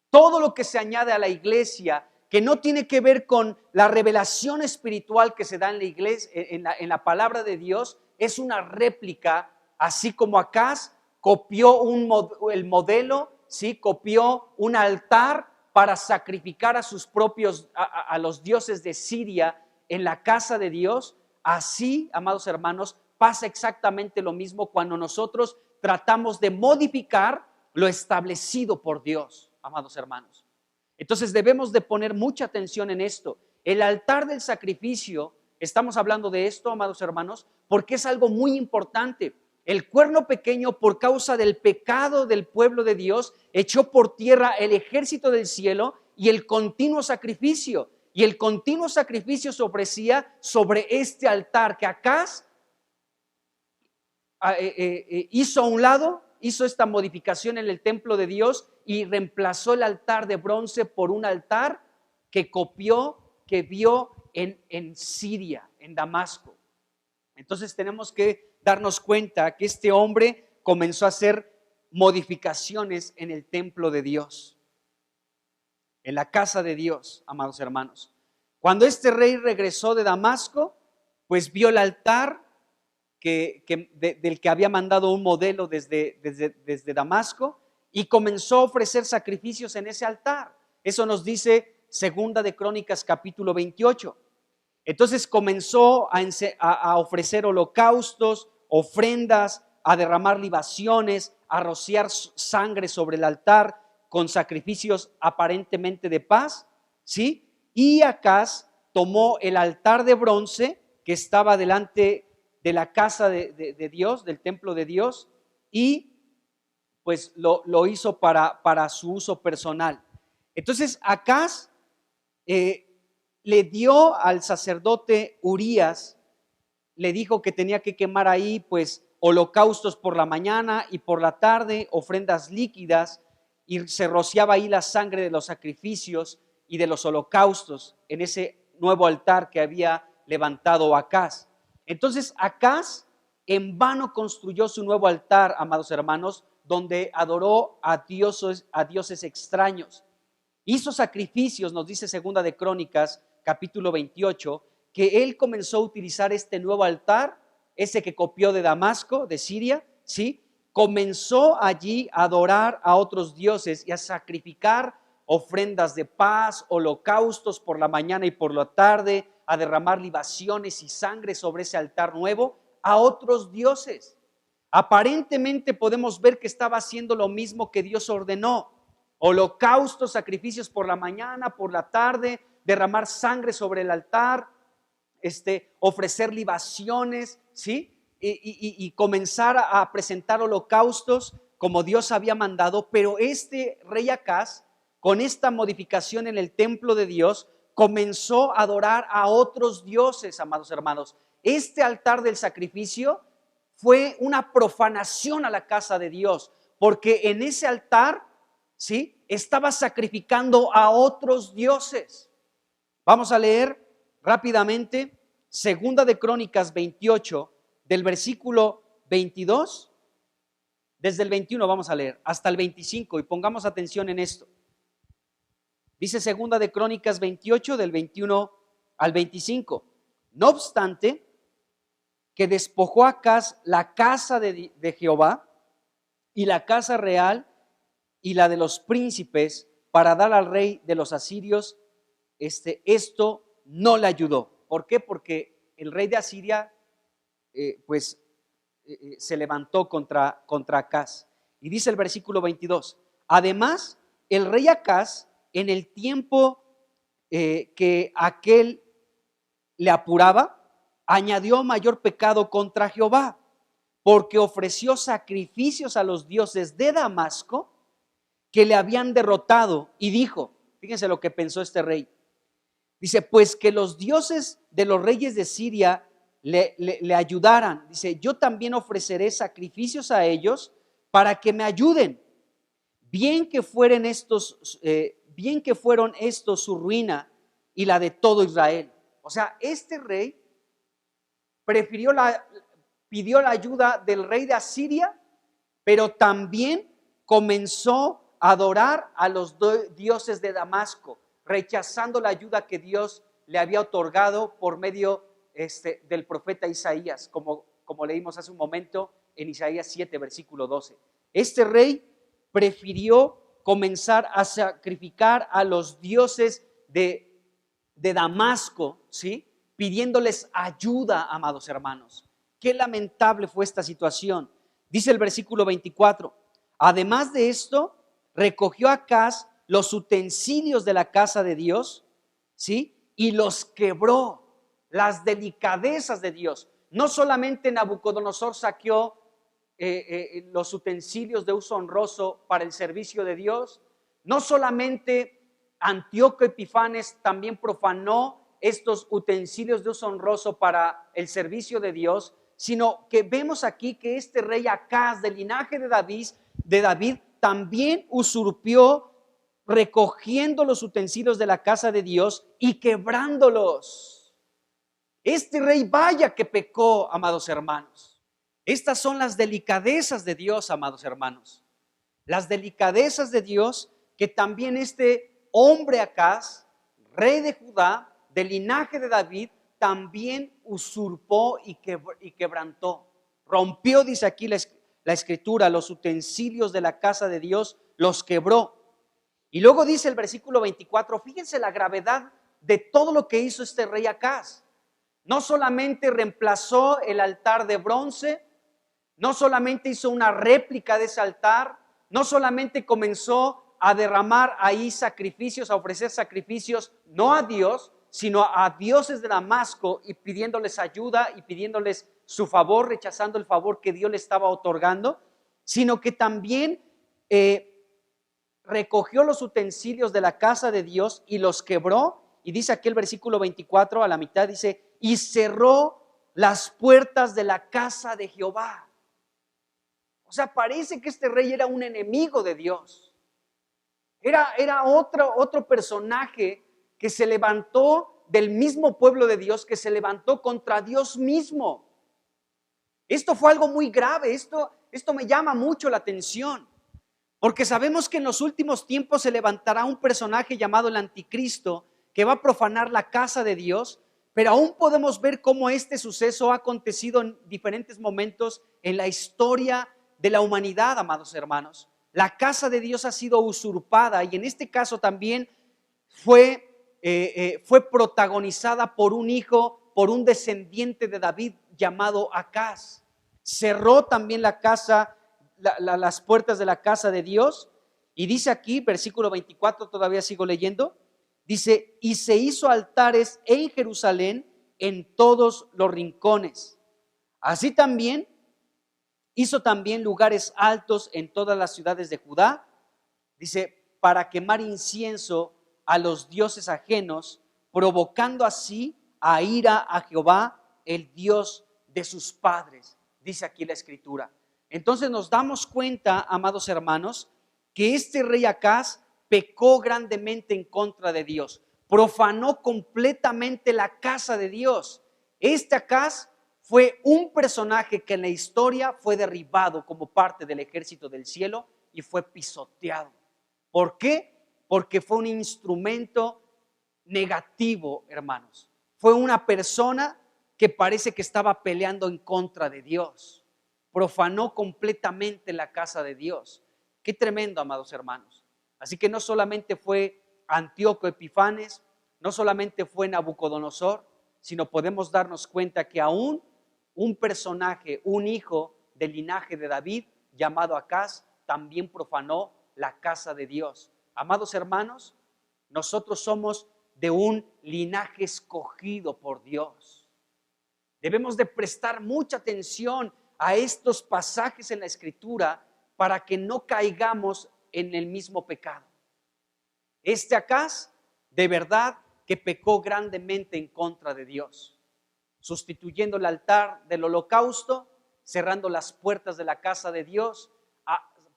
Todo lo que se añade a la iglesia que no tiene que ver con la revelación espiritual que se da en la iglesia, en la palabra de Dios, es una réplica, así como Acaz copió el modelo, ¿sí? Copió un altar para sacrificar a los dioses de Siria en la casa de Dios. Así, amados hermanos, pasa exactamente lo mismo cuando nosotros tratamos de modificar lo establecido por Dios, amados hermanos. Entonces debemos de poner mucha atención en esto. El altar del sacrificio, estamos hablando de esto, amados hermanos, porque es algo muy importante. El cuerno pequeño, por causa del pecado del pueblo de Dios, echó por tierra el ejército del cielo y el continuo sacrificio. Y el continuo sacrificio se ofrecía sobre este altar que Acaz hizo a un lado, hizo esta modificación en el templo de Dios y reemplazó el altar de bronce por un altar que copió, que vio en Siria, en Damasco. Entonces tenemos que darnos cuenta que este hombre comenzó a hacer modificaciones en el templo de Dios, en la casa de Dios, amados hermanos. Cuando este rey regresó de Damasco, pues vio el altar del que había mandado un modelo desde Damasco y comenzó a ofrecer sacrificios en ese altar. Eso nos dice Segunda de Crónicas capítulo 28. Entonces comenzó a ofrecer holocaustos, ofrendas, a derramar libaciones, a rociar sangre sobre el altar con sacrificios aparentemente de paz, ¿sí? Y Acaz tomó el altar de bronce que estaba delante de la casa de Dios, del templo de Dios, y pues lo hizo para su uso personal. Entonces Acaz le dio al sacerdote Urías, le dijo que tenía que quemar ahí pues holocaustos por la mañana y por la tarde, ofrendas líquidas, y se rociaba ahí la sangre de los sacrificios y de los holocaustos en ese nuevo altar que había levantado Acaz. Entonces Acaz en vano construyó su nuevo altar, amados hermanos, donde adoró a dioses extraños. Hizo sacrificios, nos dice Segunda de Crónicas, capítulo 28, que él comenzó a utilizar este nuevo altar, ese que copió de Damasco, de Siria, ¿sí? Comenzó allí a adorar a otros dioses y a sacrificar ofrendas de paz, holocaustos por la mañana y por la tarde, a derramar libaciones y sangre sobre ese altar nuevo a otros dioses. Aparentemente podemos ver que estaba haciendo lo mismo que Dios ordenó: holocaustos, sacrificios por la mañana, por la tarde, derramar sangre sobre el altar, ofrecer libaciones, ¿sí? Y comenzar a presentar holocaustos como Dios había mandado. Pero este rey Acaz, con esta modificación en el templo de Dios, comenzó a adorar a otros dioses, amados hermanos. Este altar del sacrificio fue una profanación a la casa de Dios, porque en ese altar, ¿sí?, estaba sacrificando a otros dioses. Vamos a leer rápidamente Segunda de Crónicas 28, del versículo 22, desde el 21 vamos a leer, hasta el 25, y pongamos atención en esto. Dice Segunda de Crónicas 28, del 21 al 25. No obstante, que despojó Acaz la casa de Jehová y la casa real y la de los príncipes para dar al rey de los asirios, esto no le ayudó. ¿Por qué? Porque el rey de Asiria se levantó contra Acaz. Y dice el versículo 22, además el rey Acaz, en el tiempo que aquel le apuraba, añadió mayor pecado contra Jehová, porque ofreció sacrificios a los dioses de Damasco que le habían derrotado, y dijo, fíjense lo que pensó este rey, dice, pues que los dioses de los reyes de Siria le ayudaran. Dice, yo también ofreceré sacrificios a ellos para que me ayuden. Bien que fueron estos su ruina y la de todo Israel. O sea, este rey pidió la ayuda del rey de Asiria, pero también comenzó a adorar a los dioses de Damasco, rechazando la ayuda que Dios le había otorgado por medio del profeta Isaías, como leímos hace un momento en Isaías 7, versículo 12. Este rey prefirió comenzar a sacrificar a los dioses de Damasco, ¿sí?, pidiéndoles ayuda, amados hermanos. Qué lamentable fue esta situación. Dice el versículo 24, Además de esto, recogió Acaz los utensilios de la casa de Dios, ¿sí? Y los quebró, las delicadezas de Dios. No solamente Nabucodonosor saqueó los utensilios de uso honroso para el servicio de Dios, no solamente Antíoco Epifanes también profanó estos utensilios de uso honroso para el servicio de Dios, sino que vemos aquí que este rey Acaz, del linaje de David también usurpió, recogiendo los utensilios de la casa de Dios y quebrándolos. Este rey, vaya que pecó, amados hermanos. Estas son las delicadezas de Dios, amados hermanos. Las delicadezas de Dios que también este hombre Acaz, rey de Judá, del linaje de David, también usurpó y quebrantó. Rompió, dice aquí la escritura, los utensilios de la casa de Dios, los quebró. Y luego dice el versículo 24, fíjense la gravedad de todo lo que hizo este rey Acaz. No solamente reemplazó el altar de bronce, no solamente hizo una réplica de ese altar, no solamente comenzó a derramar ahí sacrificios, a ofrecer sacrificios, no a Dios, sino a dioses de Damasco y pidiéndoles ayuda y pidiéndoles su favor, rechazando el favor que Dios le estaba otorgando, sino que también recogió los utensilios de la casa de Dios y los quebró. Y dice aquí el versículo 24, a la mitad dice, y cerró las puertas de la casa de Jehová. O sea, parece que este rey era un enemigo de Dios. Era otro personaje que se levantó del mismo pueblo de Dios, que se levantó contra Dios mismo. Esto fue algo muy grave, esto me llama mucho la atención, porque sabemos que en los últimos tiempos se levantará un personaje llamado el Anticristo, que va a profanar la casa de Dios, pero aún podemos ver cómo este suceso ha acontecido en diferentes momentos en la historia de la humanidad, amados hermanos. La casa de Dios ha sido usurpada y en este caso también fue protagonizada por un hijo, por un descendiente de David llamado Acaz. Cerró también la casa, las puertas de la casa de Dios, y dice aquí, versículo 24, todavía sigo leyendo, dice, y se hizo altares en Jerusalén en todos los rincones. Así también hizo también lugares altos en todas las ciudades de Judá, dice, para quemar incienso a los dioses ajenos, provocando así a ira a Jehová, el Dios de sus padres, dice aquí la escritura. Entonces nos damos cuenta, amados hermanos, que este rey Acaz pecó grandemente en contra de Dios, profanó completamente la casa de Dios. Este Acaz fue un personaje que en la historia fue derribado como parte del ejército del cielo y fue pisoteado. ¿Por qué? Porque fue un instrumento negativo, hermanos. Fue una persona que parece que estaba peleando en contra de Dios. Profanó completamente la casa de Dios. Qué tremendo, amados hermanos. Así que no solamente fue Antíoco Epifanes, no solamente fue Nabucodonosor, sino podemos darnos cuenta que aún un personaje, un hijo del linaje de David, llamado Acaz, también profanó la casa de Dios. Amados hermanos, nosotros somos de un linaje escogido por Dios. Debemos de prestar mucha atención a estos pasajes en la Escritura para que no caigamos en el mismo pecado. Este Acaz, de verdad que pecó grandemente en contra de Dios, sustituyendo el altar del holocausto, cerrando las puertas de la casa de Dios,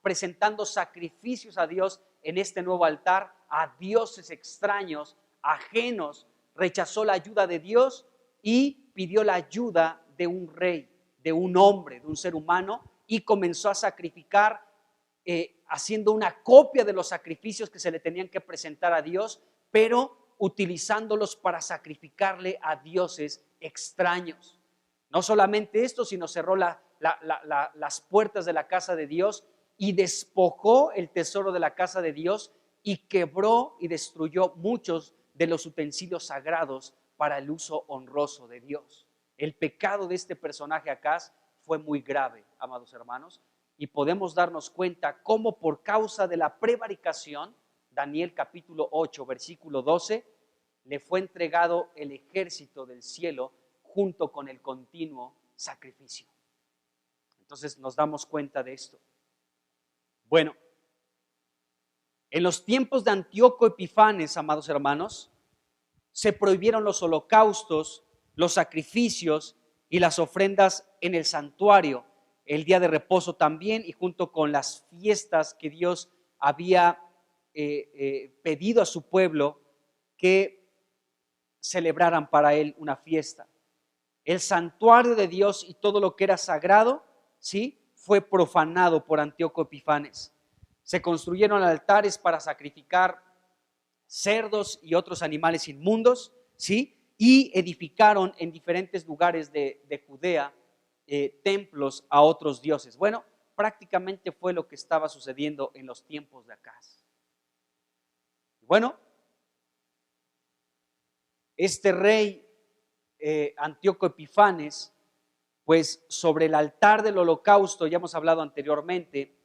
presentando sacrificios a Dios en este nuevo altar, a dioses extraños, ajenos. Rechazó la ayuda de Dios y pidió la ayuda de un rey, de un hombre, de un ser humano, y comenzó a sacrificar, haciendo una copia de los sacrificios que se le tenían que presentar a Dios, pero utilizándolos para sacrificarle a dioses extraños. No solamente esto, sino cerró las puertas de la casa de Dios y despojó el tesoro de la casa de Dios y quebró y destruyó muchos de los utensilios sagrados para el uso honroso de Dios. El pecado de este personaje Acaz fue muy grave, amados hermanos, y podemos darnos cuenta cómo por causa de la prevaricación, Daniel capítulo 8, versículo 12, le fue entregado el ejército del cielo junto con el continuo sacrificio. Entonces nos damos cuenta de esto. Bueno, en los tiempos de Antíoco Epifanes, amados hermanos, se prohibieron los holocaustos, los sacrificios y las ofrendas en el santuario, el día de reposo también, y junto con las fiestas que Dios había pedido a su pueblo que celebraran para él una fiesta. El santuario de Dios y todo lo que era sagrado, ¿sí?, fue profanado por Antíoco Epifanes. Se construyeron altares para sacrificar cerdos y otros animales inmundos, ¿sí?, y edificaron en diferentes lugares de Judea templos a otros dioses. Bueno, prácticamente fue lo que estaba sucediendo en los tiempos de Acaz. Bueno, este rey Antíoco Epifanes, pues sobre el altar del holocausto, ya hemos hablado anteriormente,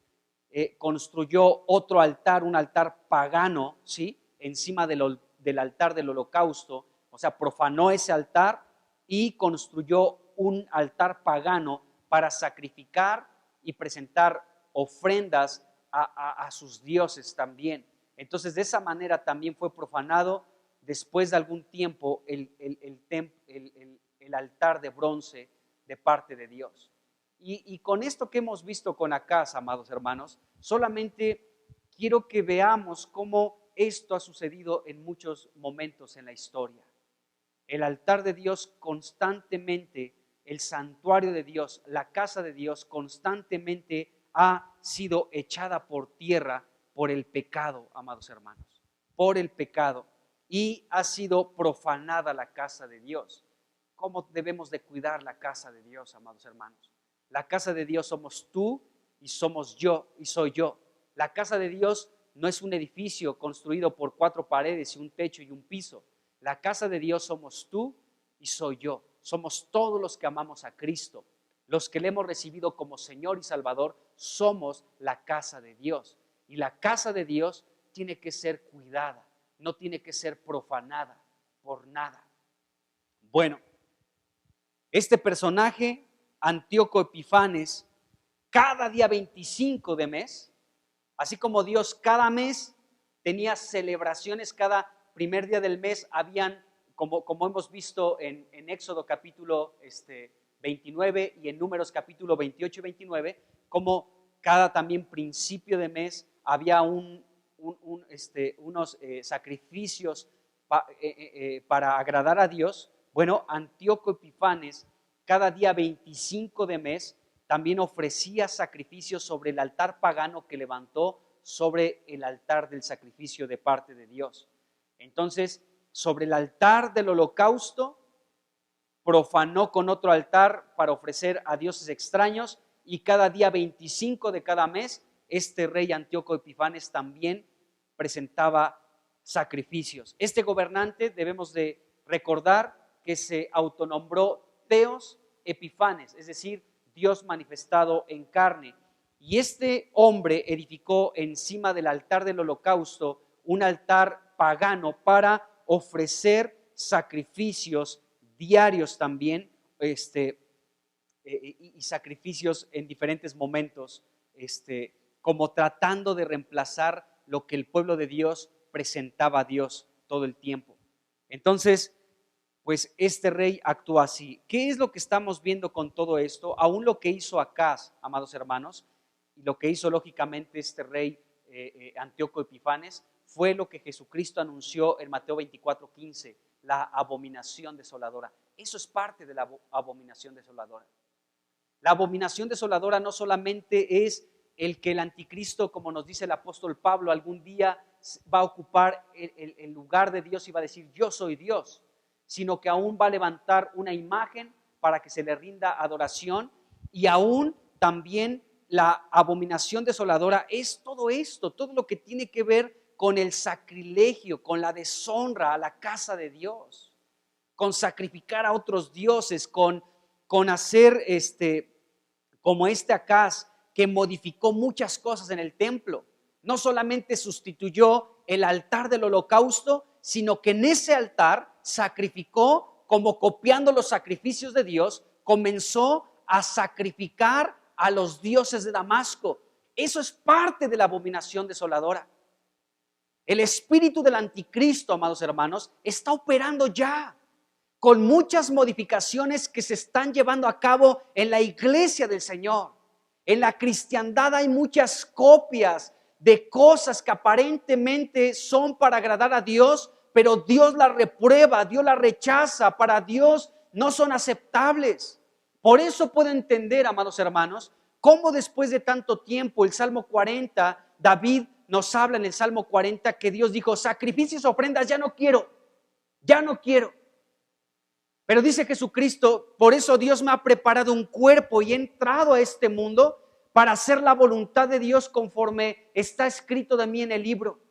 construyó otro altar, un altar pagano, ¿sí?, encima del altar del holocausto. O sea, profanó ese altar y construyó un altar pagano para sacrificar y presentar ofrendas a sus dioses también. Entonces, de esa manera también fue profanado después de algún tiempo el altar de bronce de parte de Dios. Y con esto que hemos visto con Acaz, amados hermanos, solamente quiero que veamos cómo esto ha sucedido en muchos momentos en la historia. El altar de Dios constantemente, el santuario de Dios, la casa de Dios constantemente ha sido echada por tierra por el pecado, amados hermanos, por el pecado, y ha sido profanada la casa de Dios. ¿Cómo debemos de cuidar la casa de Dios, amados hermanos? La casa de Dios somos tú y somos yo y soy yo. La casa de Dios no es un edificio construido por 4 paredes y un techo y un piso. La casa de Dios somos tú y soy yo. Somos todos los que amamos a Cristo. Los que le hemos recibido como Señor y Salvador, somos la casa de Dios. Y la casa de Dios tiene que ser cuidada, no tiene que ser profanada por nada. Bueno, este personaje, Antíoco Epifanes, cada día 25 de mes, así como Dios cada mes tenía celebraciones, cada primer día del mes habían, como hemos visto en Éxodo capítulo 29 y en Números capítulo 28 y 29, como cada también principio de mes había unos sacrificios para agradar a Dios. Bueno, Antíoco Epifanes cada día 25 de mes también ofrecía sacrificios sobre el altar pagano que levantó sobre el altar del sacrificio de parte de Dios. Entonces, sobre el altar del holocausto, profanó con otro altar para ofrecer a dioses extraños, y cada día 25 de cada mes, este rey Antíoco Epifanes también presentaba sacrificios. Este gobernante, debemos de recordar que se autonombró Theos Epifanes, es decir, Dios manifestado en carne. Y este hombre edificó encima del altar del holocausto un altar pagano para ofrecer sacrificios diarios también, y sacrificios en diferentes momentos, como tratando de reemplazar lo que el pueblo de Dios presentaba a Dios todo el tiempo. Entonces, pues este rey actuó así. ¿Qué es lo que estamos viendo con todo esto? Aún lo que hizo Acaz, amados hermanos, y lo que hizo lógicamente este rey Antíoco Epifanes, fue lo que Jesucristo anunció en Mateo 24:15, la abominación desoladora. Eso es parte de la abominación desoladora. La abominación desoladora no solamente es el que el anticristo, como nos dice el apóstol Pablo, algún día va a ocupar el lugar de Dios y va a decir yo soy Dios, sino que aún va a levantar una imagen para que se le rinda adoración. Y aún también la abominación desoladora es todo esto, todo lo que tiene que ver con el sacrilegio, con la deshonra a la casa de Dios, con sacrificar a otros dioses, con hacer como Acaz, que modificó muchas cosas en el templo. No solamente sustituyó el altar del holocausto, sino que en ese altar sacrificó, como copiando los sacrificios de Dios, comenzó a sacrificar a los dioses de Damasco. Eso es parte de la abominación desoladora. El espíritu del anticristo, amados hermanos, está operando ya con muchas modificaciones que se están llevando a cabo en la iglesia del Señor. En la cristiandad hay muchas copias de cosas que aparentemente son para agradar a Dios, pero Dios las reprueba, Dios las rechaza. Para Dios no son aceptables. Por eso puedo entender, amados hermanos, cómo después de tanto tiempo el Salmo 40, David nos habla en el Salmo 40 que Dios dijo: sacrificios, ofrendas, ya no quiero. Pero dice Jesucristo: por eso Dios me ha preparado un cuerpo y he entrado a este mundo para hacer la voluntad de Dios conforme está escrito de mí en el libro.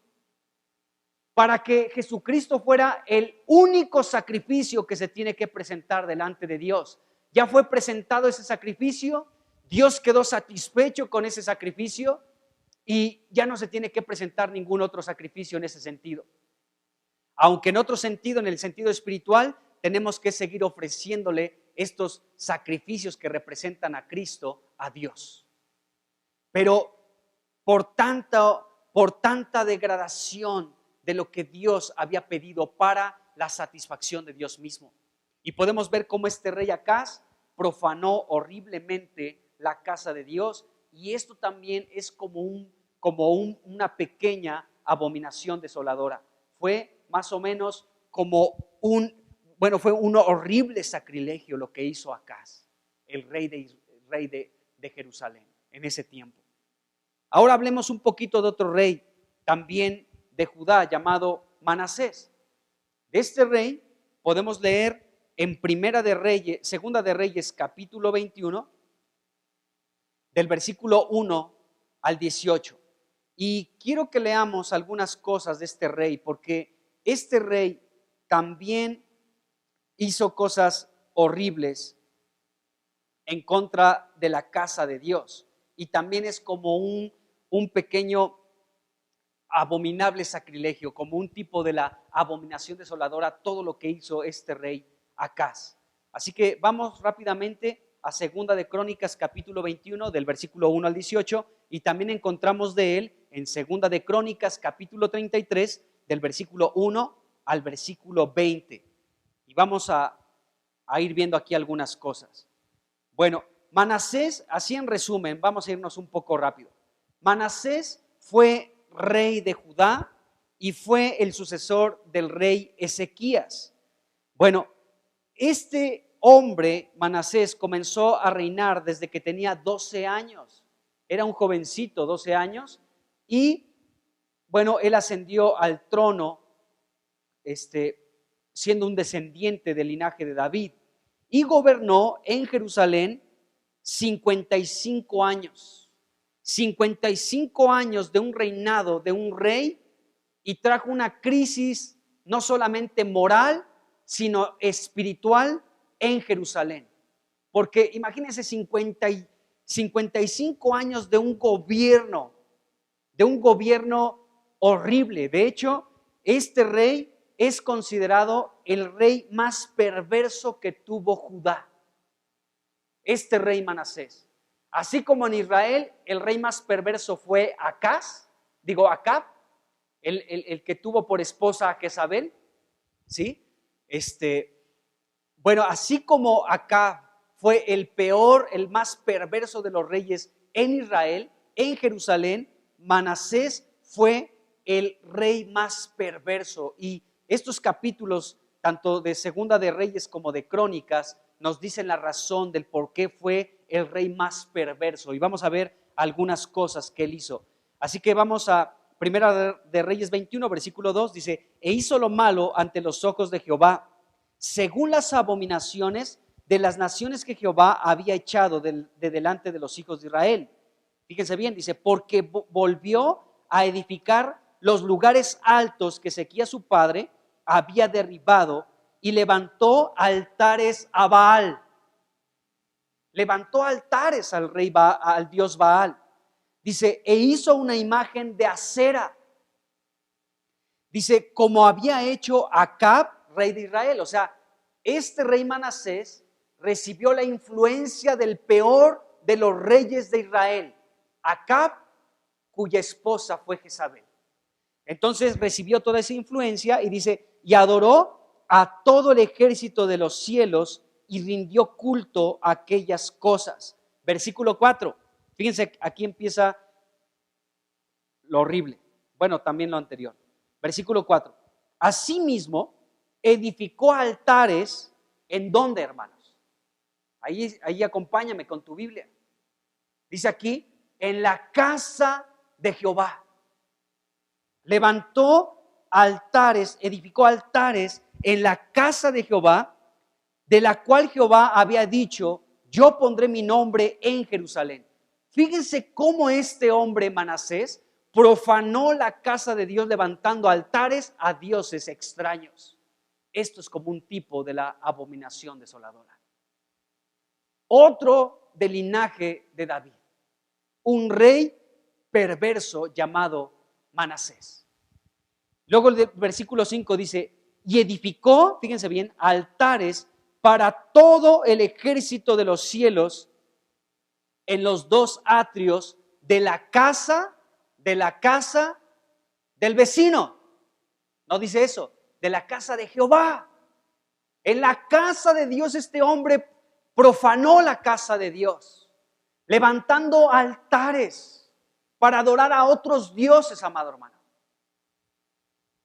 Para que Jesucristo fuera el único sacrificio que se tiene que presentar delante de Dios. Ya fue presentado ese sacrificio, Dios quedó satisfecho con ese sacrificio y ya no se tiene que presentar ningún otro sacrificio en ese sentido. Aunque en otro sentido, en el sentido espiritual, tenemos que seguir ofreciéndole estos sacrificios que representan a Cristo, a Dios. Pero por tanta degradación de lo que Dios había pedido para la satisfacción de Dios mismo. Y podemos ver cómo este rey Acaz profanó horriblemente la casa de Dios, y esto también es como una pequeña abominación desoladora. Fue más o menos como fue un horrible sacrilegio lo que hizo Acaz, el rey de Jerusalén en ese tiempo. Ahora hablemos un poquito de otro rey, también de Judá, llamado Manasés. De este rey podemos leer en Segunda de Reyes, capítulo 21, del versículo 1 al 18. Y quiero que leamos algunas cosas de este rey, porque este rey también hizo cosas horribles en contra de la casa de Dios. Y también es como un pequeño abominable sacrilegio, como un tipo de la abominación desoladora, todo lo que hizo este rey Acaz. Así que vamos rápidamente a Segunda de Crónicas, capítulo 21, del versículo 1 al 18, y también encontramos de él en Segunda de Crónicas, capítulo 33, del versículo 1 al versículo 20. Y vamos a ir viendo aquí algunas cosas. Bueno, Manasés, así en resumen, vamos a irnos un poco rápido. Manasés fue rey de Judá y fue el sucesor del rey Ezequías. Bueno, este hombre, Manasés, comenzó a reinar desde que tenía 12 años. Era un jovencito, 12 años, y bueno, él ascendió al trono siendo un descendiente del linaje de David, y gobernó en Jerusalén 55 años. 55 años de un reinado de un rey, y trajo una crisis no solamente moral, sino espiritual en Jerusalén. Porque imagínense 55 años de un gobierno horrible. De hecho, este rey es considerado el rey más perverso que tuvo Judá. Este rey Manasés. Así como en Israel el rey más perverso fue Acab, el que tuvo por esposa a Jezabel, ¿sí? Bueno, así como Acab fue el peor, el más perverso de los reyes en Israel, en Jerusalén, Manasés fue el rey más perverso. Y estos capítulos, tanto de Segunda de Reyes como de Crónicas, nos dicen la razón del por qué fue el rey más perverso. Y vamos a ver algunas cosas que él hizo. Así que vamos a Primera de Reyes 21, versículo 2, dice: e hizo lo malo ante los ojos de Jehová, según las abominaciones de las naciones que Jehová había echado de delante de los hijos de Israel. Fíjense bien, dice: porque volvió a edificar los lugares altos que Ezequías su padre había derribado, y levantó altares a Baal. levantó altares al dios Baal. Dice, e hizo una imagen de acera. Dice, como había hecho Acab, rey de Israel. O sea, este rey Manasés recibió la influencia del peor de los reyes de Israel, Acab, cuya esposa fue Jezabel. Entonces recibió toda esa influencia y dice, y adoró a todo el ejército de los cielos y rindió culto a aquellas cosas. Versículo 4. Fíjense, aquí empieza lo horrible. Bueno, también lo anterior. Versículo 4. Asimismo, edificó altares. ¿En dónde, hermanos? Ahí acompáñame con tu Biblia. Dice aquí, en la casa de Jehová. Levantó altares, edificó altares en la casa de Jehová, de la cual Jehová había dicho, yo pondré mi nombre en Jerusalén. Fíjense cómo este hombre Manasés profanó la casa de Dios levantando altares a dioses extraños. Esto es como un tipo de la abominación desoladora. Otro del linaje de David, un rey perverso llamado Manasés. Luego el versículo 5 dice, y edificó, fíjense bien, altares para todo el ejército de los cielos en los dos atrios de la casa del vecino. No dice eso, de la casa de Jehová. En la casa de Dios este hombre profanó la casa de Dios, levantando altares para adorar a otros dioses, amado hermano.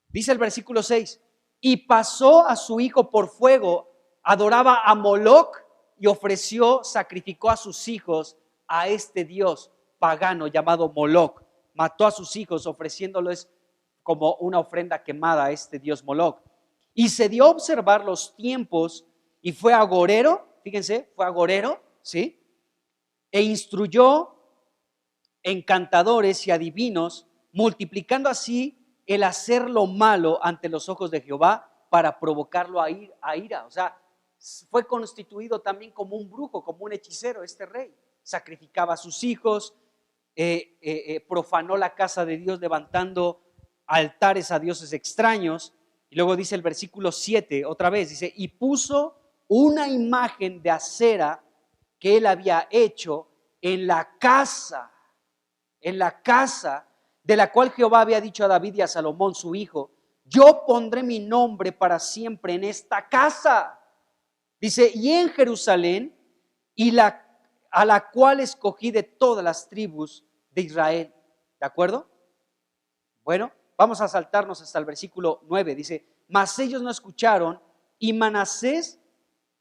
Dice el versículo 6, y pasó a su hijo por fuego, adoraba a Moloc y sacrificó a sus hijos a este dios pagano llamado Moloc. Mató a sus hijos ofreciéndoles como una ofrenda quemada a este dios Moloc. Y se dio a observar los tiempos y fue agorero, fíjense, fue agorero, ¿sí? E instruyó encantadores y adivinos, multiplicando así el hacer lo malo ante los ojos de Jehová para provocarlo a ira. O sea, fue constituido también como un brujo, como un hechicero este rey. Sacrificaba a sus hijos, profanó la casa de Dios levantando altares a dioses extraños. Y luego dice el versículo 7, otra vez, dice, y puso una imagen de acera que él había hecho en la casa de la cual Jehová había dicho a David y a Salomón su hijo, yo pondré mi nombre para siempre en esta casa. Dice, y en Jerusalén, a la cual escogí de todas las tribus de Israel. ¿De acuerdo? Bueno, vamos a saltarnos hasta el versículo 9. Dice, mas ellos no escucharon y Manasés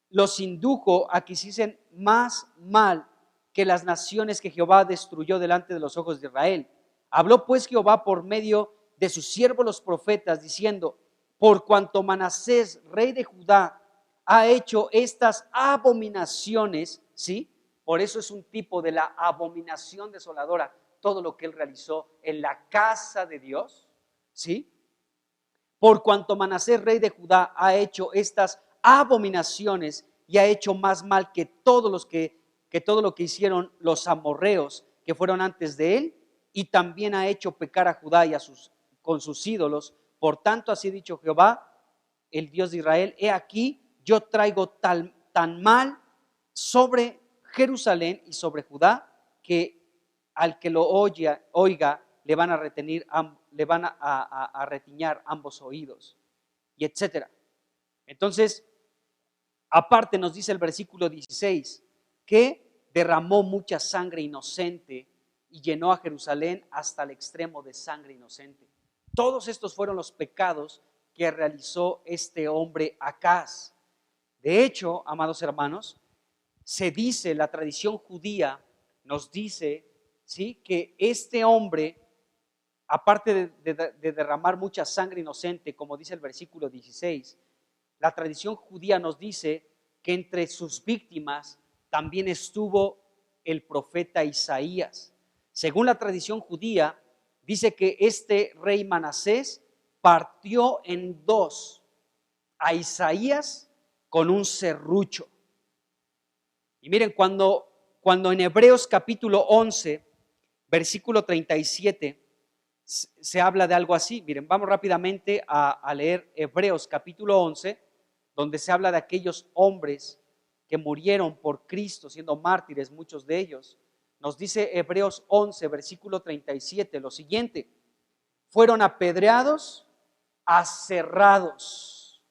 los indujo a que hiciesen más mal que las naciones que Jehová destruyó delante de los ojos de Israel. Habló pues Jehová por medio de sus siervos los profetas, diciendo, por cuanto Manasés, rey de Judá, ha hecho estas abominaciones, ¿sí? Por eso es un tipo de la abominación desoladora, todo lo que él realizó en la casa de Dios, ¿sí? Por cuanto Manasés, rey de Judá, ha hecho estas abominaciones y ha hecho más mal que todo lo que hicieron los amorreos que fueron antes de él, y también ha hecho pecar a Judá y con sus ídolos. Por tanto, así ha dicho Jehová, el Dios de Israel, he aquí, yo traigo tan mal sobre Jerusalén y sobre Judá, que al que lo oiga, le van a retiñar ambos oídos, y etcétera. Entonces, aparte nos dice el versículo 16, que derramó mucha sangre inocente y llenó a Jerusalén hasta el extremo de sangre inocente. Todos estos fueron los pecados que realizó este hombre Acaz. De hecho, amados hermanos, se dice, la tradición judía nos dice, ¿sí?, que este hombre, aparte de derramar mucha sangre inocente, como dice el versículo 16, la tradición judía nos dice que entre sus víctimas también estuvo el profeta Isaías. Según la tradición judía, dice que este rey Manasés partió en dos a Isaías con un serrucho. Y miren, cuando en Hebreos capítulo 11, versículo 37, se habla de algo así. Miren, vamos rápidamente a leer Hebreos capítulo 11, donde se habla de aquellos hombres que murieron por Cristo, siendo mártires, muchos de ellos. Nos dice Hebreos 11, versículo 37, lo siguiente: fueron apedreados, aserrados.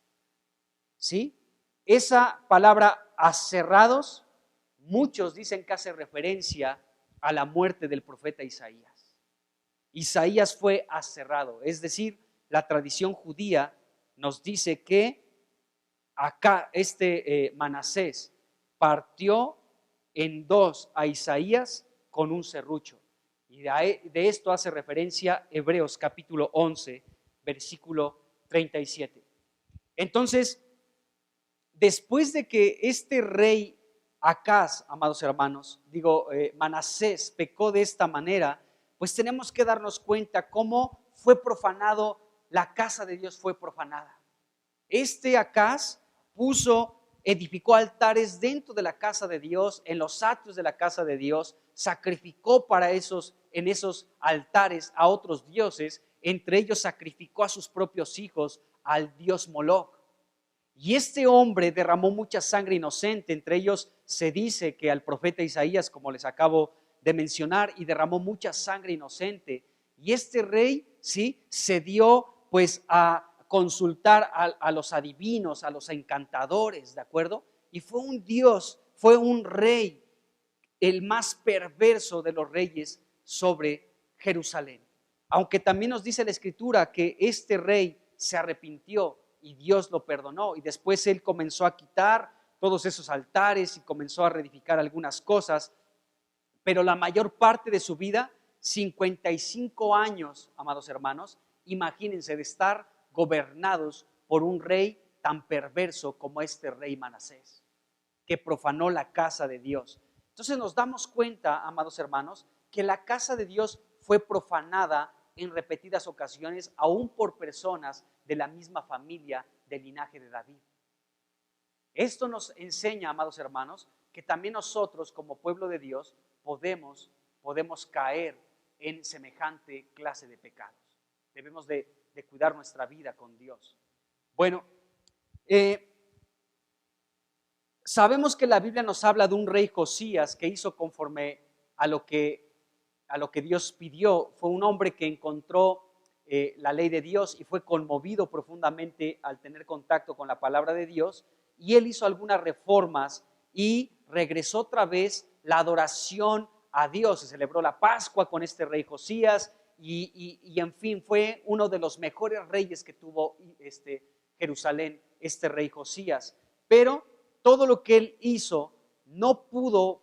¿Sí? Esa palabra aserrados, muchos dicen que hace referencia a la muerte del profeta Isaías. Isaías fue aserrado, es decir, la tradición judía nos dice que acá Manasés partió en dos a Isaías con un serrucho. Y de esto hace referencia Hebreos capítulo 11, versículo 37. Entonces, después de que este rey Acaz, amados hermanos, Manasés pecó de esta manera, pues tenemos que darnos cuenta cómo fue profanado, la casa de Dios fue profanada. Acaz edificó altares dentro de la casa de Dios, en los atrios de la casa de Dios, sacrificó en esos altares a otros dioses, entre ellos sacrificó a sus propios hijos al dios Moloch. Y este hombre derramó mucha sangre inocente, entre ellos se dice que al profeta Isaías, como les acabo de mencionar, y derramó mucha sangre inocente. Y este rey, sí, se dio pues a consultar a los adivinos, a los encantadores, ¿de acuerdo? Y fue un dios, fue un rey, el más perverso de los reyes sobre Jerusalén. Aunque también nos dice la Escritura que este rey se arrepintió y Dios lo perdonó, y después él comenzó a quitar todos esos altares y comenzó a reedificar algunas cosas, pero la mayor parte de su vida, 55 años, amados hermanos, imagínense, de estar gobernados por un rey tan perverso como este rey Manasés, que profanó la casa de Dios. Entonces nos damos cuenta, amados hermanos, que la casa de Dios fue profanada en repetidas ocasiones, aún por personas de la misma familia del linaje de David. Esto nos enseña, amados hermanos, que también nosotros como pueblo de Dios podemos caer en semejante clase de pecados. Debemos de cuidar nuestra vida con Dios. Bueno, sabemos que la Biblia nos habla de un rey Josías que hizo conforme a lo que Dios pidió. Fue un hombre que encontró la ley de Dios y fue conmovido profundamente al tener contacto con la palabra de Dios, y él hizo algunas reformas y regresó otra vez la adoración a Dios. Se celebró la Pascua con este rey Josías y en fin, fue uno de los mejores reyes que tuvo Jerusalén, este rey Josías. Pero todo lo que él hizo no pudo,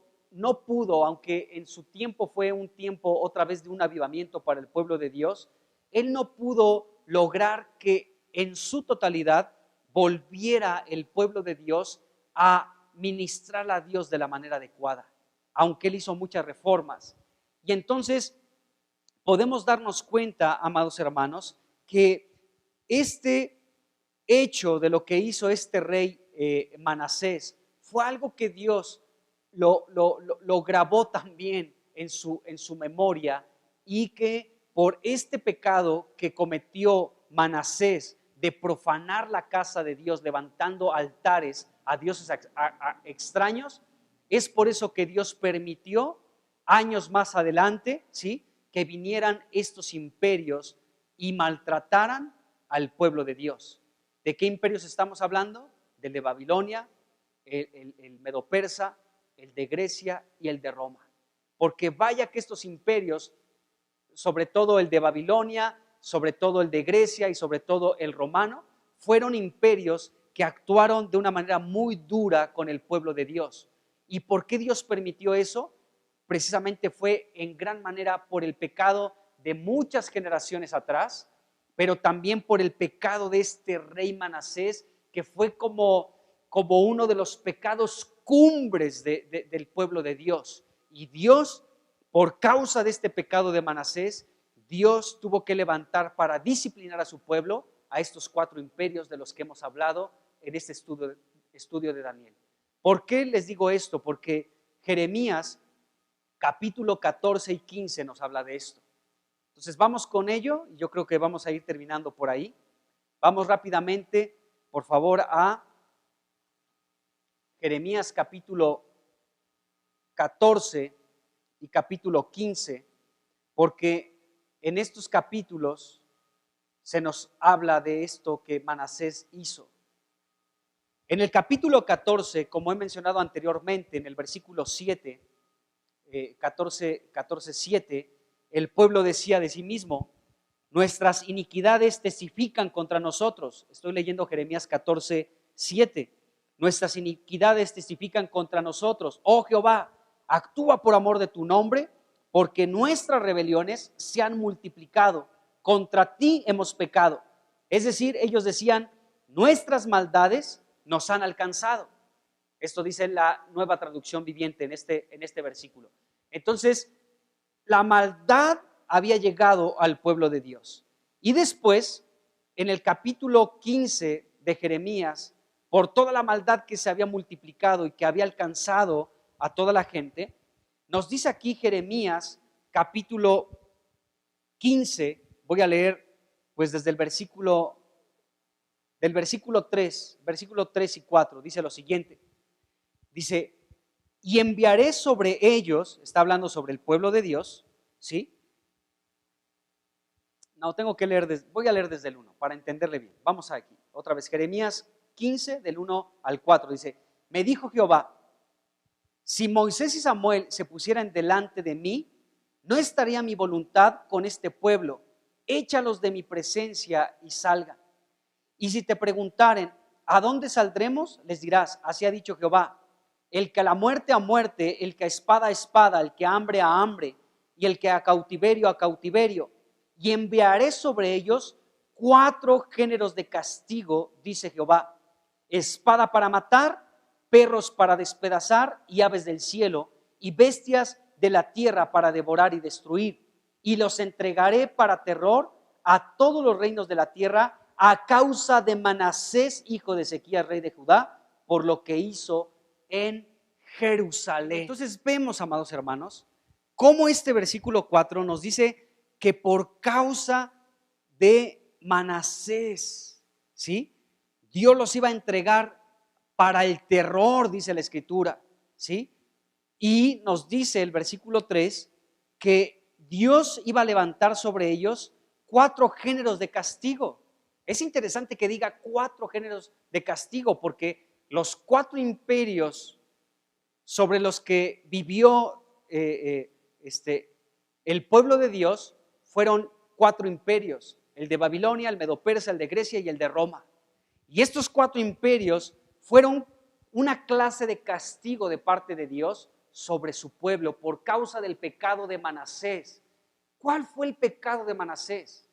aunque en su tiempo fue un tiempo otra vez de un avivamiento para el pueblo de Dios, él no pudo lograr que en su totalidad volviera el pueblo de Dios a ministrar a Dios de la manera adecuada, aunque él hizo muchas reformas. Y entonces podemos darnos cuenta, amados hermanos, que este hecho de lo que hizo este rey Manasés fue algo que Dios lo grabó también en su memoria, y que por este pecado que cometió Manasés de profanar la casa de Dios, levantando altares a dioses extraños, es por eso que Dios permitió años más adelante, ¿sí?, que vinieran estos imperios y maltrataran al pueblo de Dios. ¿De qué imperios estamos hablando? Del de Babilonia, el Medo-Persa, el de Grecia y el de Roma. Porque vaya que estos imperios, sobre todo el de Babilonia, sobre todo el de Grecia y sobre todo el romano, fueron imperios que actuaron de una manera muy dura con el pueblo de Dios. ¿Y por qué Dios permitió eso? Precisamente fue en gran manera por el pecado de muchas generaciones atrás, pero también por el pecado de este rey Manasés, que fue como uno de los pecados cumbres del pueblo de Dios. Y Dios, por causa de este pecado de Manasés, Dios tuvo que levantar para disciplinar a su pueblo a estos 4 imperios de los que hemos hablado en este estudio de Daniel. ¿Por qué les digo esto? Porque Jeremías capítulo 14 y 15 nos habla de esto. Entonces vamos con ello, y yo creo que vamos a ir terminando por ahí. Vamos rápidamente, por favor, a Jeremías capítulo 14 y capítulo 15, porque en estos capítulos se nos habla de esto que Manasés hizo. En el capítulo 14, como he mencionado anteriormente, en el versículo 7, 14:7, el pueblo decía de sí mismo: nuestras iniquidades testifican contra nosotros. Estoy leyendo Jeremías 14:7. Nuestras iniquidades testifican contra nosotros. Oh Jehová, actúa por amor de tu nombre, porque nuestras rebeliones se han multiplicado. Contra ti hemos pecado. Es decir, ellos decían: nuestras maldades nos han alcanzado. Esto dice la Nueva Traducción Viviente en este versículo. Entonces, la maldad había llegado al pueblo de Dios. Y después, en el capítulo 15 de Jeremías, por toda la maldad que se había multiplicado y que había alcanzado a toda la gente, nos dice aquí Jeremías capítulo 15, voy a leer pues desde el versículo 3, versículo 3 y 4, dice lo siguiente. Dice: y enviaré sobre ellos, está hablando sobre el pueblo de Dios, ¿sí? No, voy a leer desde el 1 para entenderle bien. Vamos aquí, otra vez, Jeremías 15 del 1 al 4, dice: me dijo Jehová, si Moisés y Samuel se pusieran delante de mí, no estaría mi voluntad con este pueblo. Échalos de mi presencia y salgan. Y si te preguntaren, ¿a dónde saldremos? Les dirás: así ha dicho Jehová, el que a la muerte a muerte, el que a espada a espada, el que a hambre a hambre, y el que a cautiverio a cautiverio. Y enviaré sobre ellos 4 géneros de castigo, dice Jehová: espada para matar, perros para despedazar, y aves del cielo, y bestias de la tierra para devorar y destruir. Y los entregaré para terror a todos los reinos de la tierra, a causa de Manasés, hijo de Ezequías, rey de Judá, por lo que hizo en Jerusalén. Entonces vemos, amados hermanos, cómo este versículo 4 nos dice que por causa de Manasés, ¿sí?, Dios los iba a entregar para el terror, dice la Escritura, ¿sí? Y nos dice el versículo 3 que Dios iba a levantar sobre ellos 4 géneros de castigo. Es interesante que diga 4 géneros de castigo, porque los 4 imperios sobre los que vivió el pueblo de Dios fueron 4 imperios: el de Babilonia, el Medo-Persa, el de Grecia y el de Roma. Y estos 4 imperios fueron una clase de castigo de parte de Dios sobre su pueblo por causa del pecado de Manasés. ¿Cuál fue el pecado de Manasés?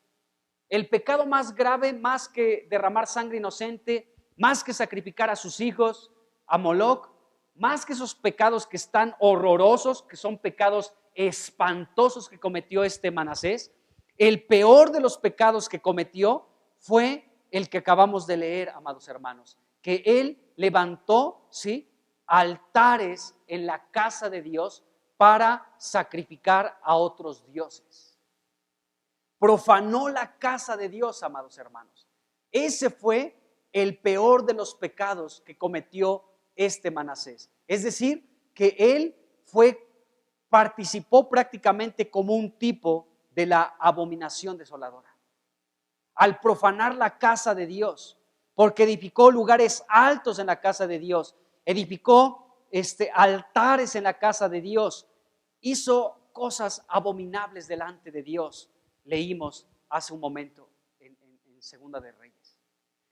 El pecado más grave, más que derramar sangre inocente, más que sacrificar a sus hijos a Moloc, más que esos pecados que están horrorosos, que son pecados espantosos que cometió este Manasés, el peor de los pecados que cometió fue el que acabamos de leer, amados hermanos, que él levantó, ¿sí?, altares en la casa de Dios para sacrificar a otros dioses. Profanó la casa de Dios, amados hermanos. Ese fue el peor de los pecados que cometió este Manasés. Es decir, que él participó prácticamente como un tipo de la abominación desoladora al profanar la casa de Dios, porque edificó lugares altos en la casa de Dios, edificó altares en la casa de Dios, hizo cosas abominables delante de Dios. Leímos hace un momento en Segunda de Reyes.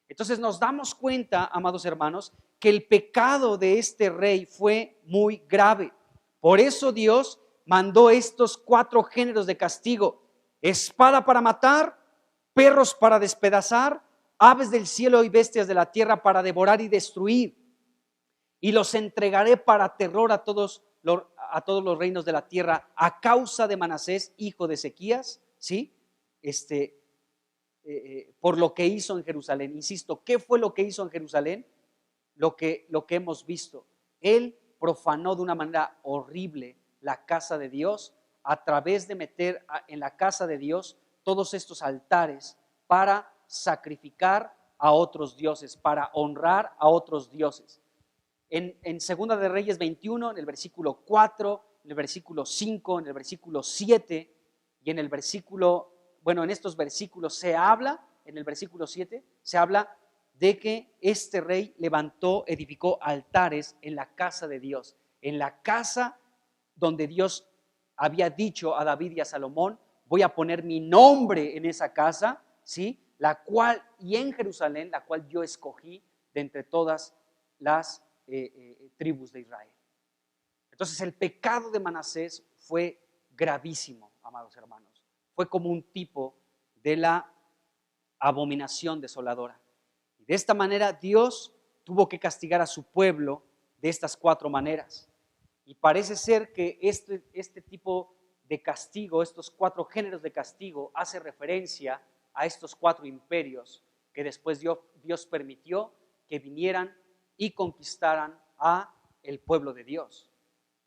Entonces nos damos cuenta, amados hermanos, que el pecado de este rey fue muy grave. Por eso Dios mandó estos 4 géneros de castigo: espada para matar, perros para despedazar, aves del cielo y bestias de la tierra para devorar y destruir. Y los entregaré para terror a todos los reinos de la tierra a causa de Manasés, hijo de Ezequías, ¿sí? Por lo que hizo en Jerusalén. Insisto, ¿qué fue lo que hizo en Jerusalén? Lo que hemos visto. Él profanó de una manera horrible la casa de Dios a través de meter en la casa de Dios todos estos altares para sacrificar a otros dioses, para honrar a otros dioses. En Segunda de Reyes 21, en el versículo 4, en el versículo 5, en el versículo 7 y en el versículo, bueno, en estos versículos se habla, en el versículo 7, se habla de que este rey levantó, edificó altares en la casa de Dios, en la casa donde Dios había dicho a David y a Salomón, voy a poner mi nombre en esa casa, ¿sí? La cual, y en Jerusalén, la cual yo escogí de entre todas las tribus de Israel. Entonces el pecado de Manasés fue gravísimo, amados hermanos. Fue como un tipo de la abominación desoladora. Y de esta manera Dios tuvo que castigar a su pueblo de estas 4 maneras. Y parece ser que este tipo de castigo, estos 4 géneros de castigo, hace referencia a estos 4 imperios que después Dios permitió que vinieran y conquistaran a el pueblo de Dios.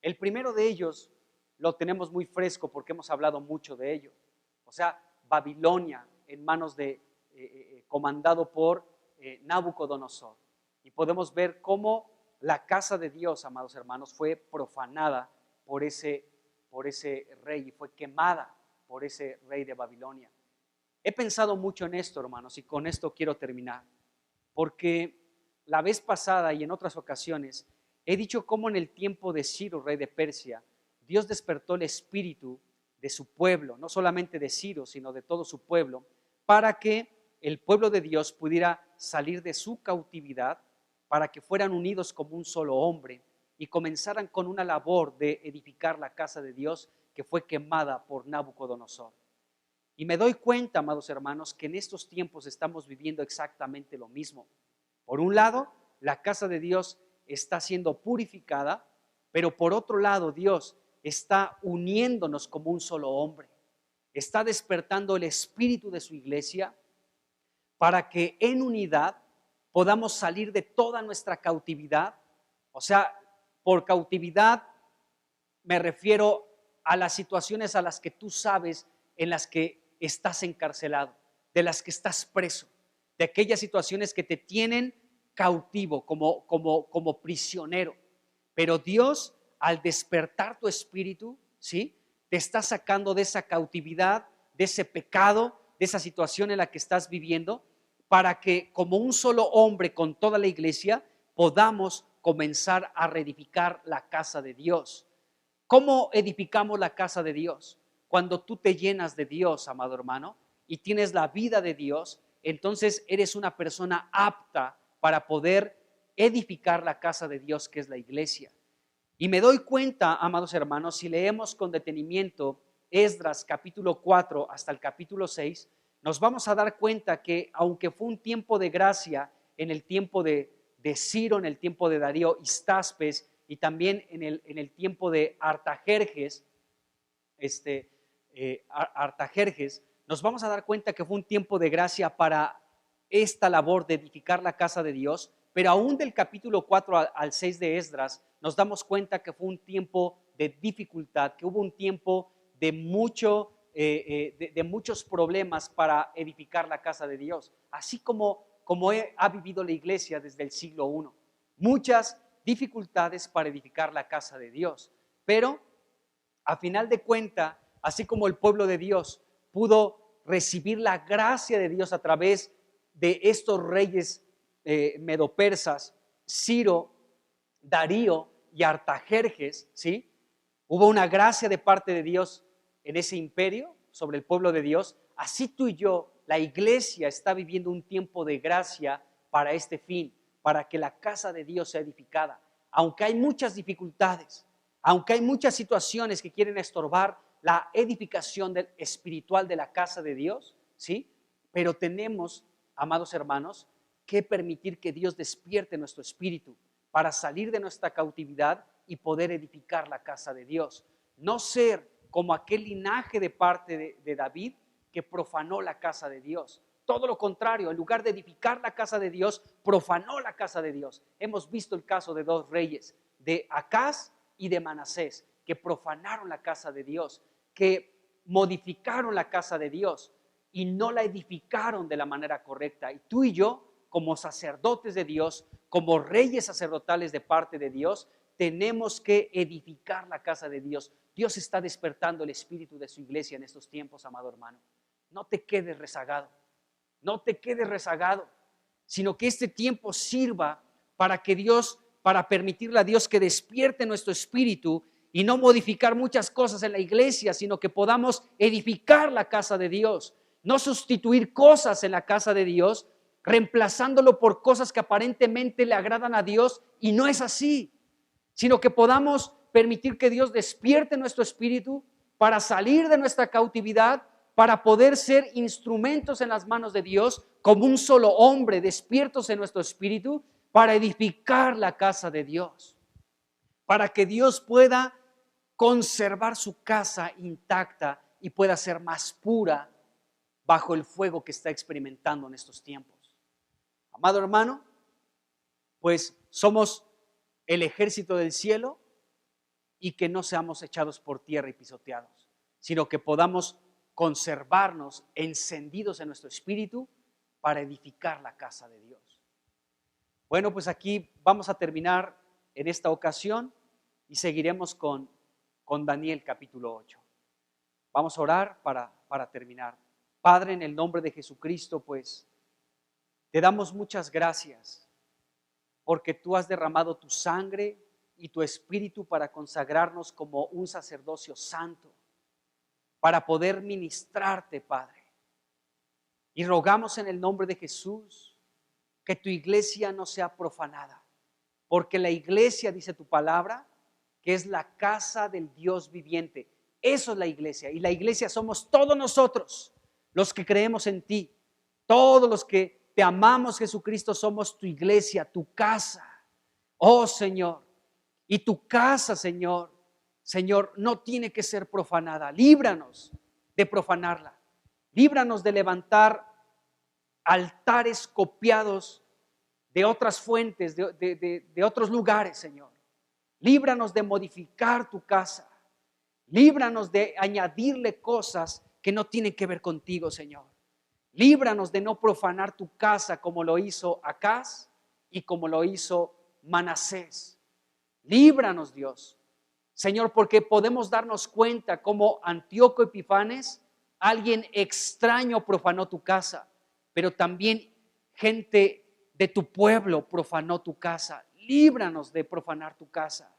El primero de ellos lo tenemos muy fresco porque hemos hablado mucho de ello. O sea, Babilonia en manos de, comandado por Nabucodonosor. Y podemos ver cómo la casa de Dios, amados hermanos, fue profanada por ese rey y fue quemada por ese rey de Babilonia. He pensado mucho en esto, hermanos, y con esto quiero terminar, porque la vez pasada y en otras ocasiones he dicho cómo en el tiempo de Ciro, rey de Persia, Dios despertó el espíritu de su pueblo, no solamente de Ciro, sino de todo su pueblo, para que el pueblo de Dios pudiera salir de su cautividad, para que fueran unidos como un solo hombre y comenzaran con una labor de edificar la casa de Dios que fue quemada por Nabucodonosor. Y me doy cuenta, amados hermanos, que en estos tiempos estamos viviendo exactamente lo mismo. Por un lado, la casa de Dios está siendo purificada, pero por otro lado, Dios está uniéndonos como un solo hombre. Está despertando el espíritu de su iglesia para que en unidad podamos salir de toda nuestra cautividad. O sea, por cautividad me refiero a las situaciones a las que tú sabes en las que estás encarcelado, de las que estás preso, de aquellas situaciones que te tienen cautivo, como prisionero. Pero Dios, al despertar tu espíritu, ¿sí?, te está sacando de esa cautividad, de ese pecado, de esa situación en la que estás viviendo, para que como un solo hombre con toda la iglesia podamos comenzar a reedificar la casa de Dios. ¿Cómo edificamos la casa de Dios? Cuando tú te llenas de Dios, amado hermano, y tienes la vida de Dios, entonces eres una persona apta para poder edificar la casa de Dios, que es la iglesia. Y me doy cuenta, amados hermanos, si leemos con detenimiento Esdras capítulo 4 hasta el capítulo 6, nos vamos a dar cuenta que aunque fue un tiempo de gracia en el tiempo de Ciro, en el tiempo de Darío Histaspes y también en el tiempo de Artajerjes, Artajerjes, nos vamos a dar cuenta que fue un tiempo de gracia para esta labor de edificar la casa de Dios, pero aún del capítulo 4 al 6 de Esdras nos damos cuenta que fue un tiempo de dificultad, que hubo un tiempo de muchos problemas para edificar la casa de Dios, así como ha vivido la iglesia desde el siglo I. Muchas dificultades para edificar la casa de Dios, pero a final de cuentas, así como el pueblo de Dios pudo recibir la gracia de Dios a través de estos reyes medopersas, Ciro, Darío y Artajerjes, ¿sí?, hubo una gracia de parte de Dios en ese imperio sobre el pueblo de Dios. Así tú y yo, la iglesia, está viviendo un tiempo de gracia para este fin, para que la casa de Dios sea edificada. Aunque hay muchas dificultades, aunque hay muchas situaciones que quieren estorbar la edificación espiritual de la casa de Dios, ¿sí?, pero tenemos, amados hermanos, que permitir que Dios despierte nuestro espíritu para salir de nuestra cautividad y poder edificar la casa de Dios. No ser como aquel linaje de parte de David que profanó la casa de Dios. Todo lo contrario, en lugar de edificar la casa de Dios, profanó la casa de Dios. Hemos visto el caso de 2 reyes, de Acaz y de Manasés, que profanaron la casa de Dios, que modificaron la casa de Dios y no la edificaron de la manera correcta. Y tú y yo, como sacerdotes de Dios, como reyes sacerdotales de parte de Dios, tenemos que edificar la casa de Dios. Dios está despertando el espíritu de su iglesia en estos tiempos, amado hermano. No te quedes rezagado, no te quedes rezagado, sino que este tiempo sirva para que Dios, para permitirle a Dios que despierte nuestro espíritu y no modificar muchas cosas en la iglesia, sino que podamos edificar la casa de Dios, no sustituir cosas en la casa de Dios, reemplazándolo por cosas que aparentemente le agradan a Dios y no es así, sino que podamos permitir que Dios despierte nuestro espíritu para salir de nuestra cautividad, para poder ser instrumentos en las manos de Dios como un solo hombre, despiertos en nuestro espíritu, para edificar la casa de Dios, para que Dios pueda conservar su casa intacta y pueda ser más pura bajo el fuego que está experimentando en estos tiempos. Amado hermano, pues somos el ejército del cielo y que no seamos echados por tierra y pisoteados, sino que podamos conservarnos encendidos en nuestro espíritu para edificar la casa de Dios. Bueno, pues aquí vamos a terminar en esta ocasión y seguiremos con Daniel capítulo 8. Vamos a orar para terminar. Padre, en el nombre de Jesucristo, pues te damos muchas gracias porque tú has derramado tu sangre y tu espíritu para consagrarnos como un sacerdocio santo, para poder ministrarte, Padre. Y rogamos en el nombre de Jesús que tu iglesia no sea profanada, porque la iglesia, dice tu palabra, que es la casa del Dios viviente. Eso es la iglesia, y la iglesia somos todos nosotros, los que creemos en ti, todos los que te amamos, Jesucristo, somos tu iglesia, tu casa. Oh Señor, y tu casa, Señor, no tiene que ser profanada. Líbranos de profanarla. Líbranos de levantar altares copiados de otras fuentes, de otros lugares, Señor. Líbranos de modificar tu casa. Líbranos de añadirle cosas que no tienen que ver contigo, Señor. Líbranos de no profanar tu casa como lo hizo Acaz y como lo hizo Manasés. Líbranos, Dios, Señor, porque podemos darnos cuenta como Antíoco Epifanes, alguien extraño profanó tu casa, pero también gente de tu pueblo profanó tu casa. Líbranos de profanar tu casa.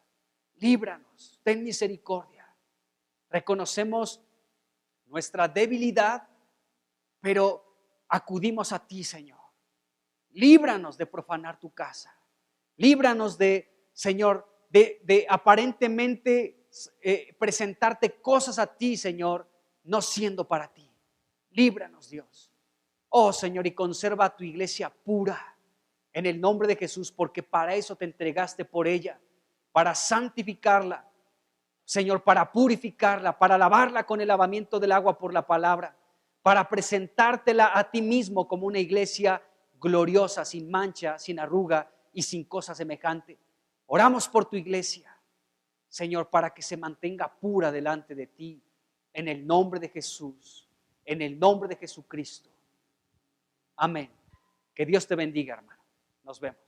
Líbranos, ten misericordia. Reconocemos nuestra debilidad, pero acudimos a ti, Señor. Líbranos de profanar tu casa. Líbranos de, Señor, de aparentemente presentarte cosas a ti, Señor, no siendo para ti. Líbranos, Dios. Oh, Señor, y conserva a tu iglesia pura en el nombre de Jesús, porque para eso te entregaste por ella, para santificarla, Señor, para purificarla, para lavarla con el lavamiento del agua por la palabra, para presentártela a ti mismo como una iglesia gloriosa, sin mancha, sin arruga y sin cosa semejante. Oramos por tu iglesia, Señor, para que se mantenga pura delante de ti, en el nombre de Jesús, en el nombre de Jesucristo. Amén. Que Dios te bendiga, hermano. Nos vemos.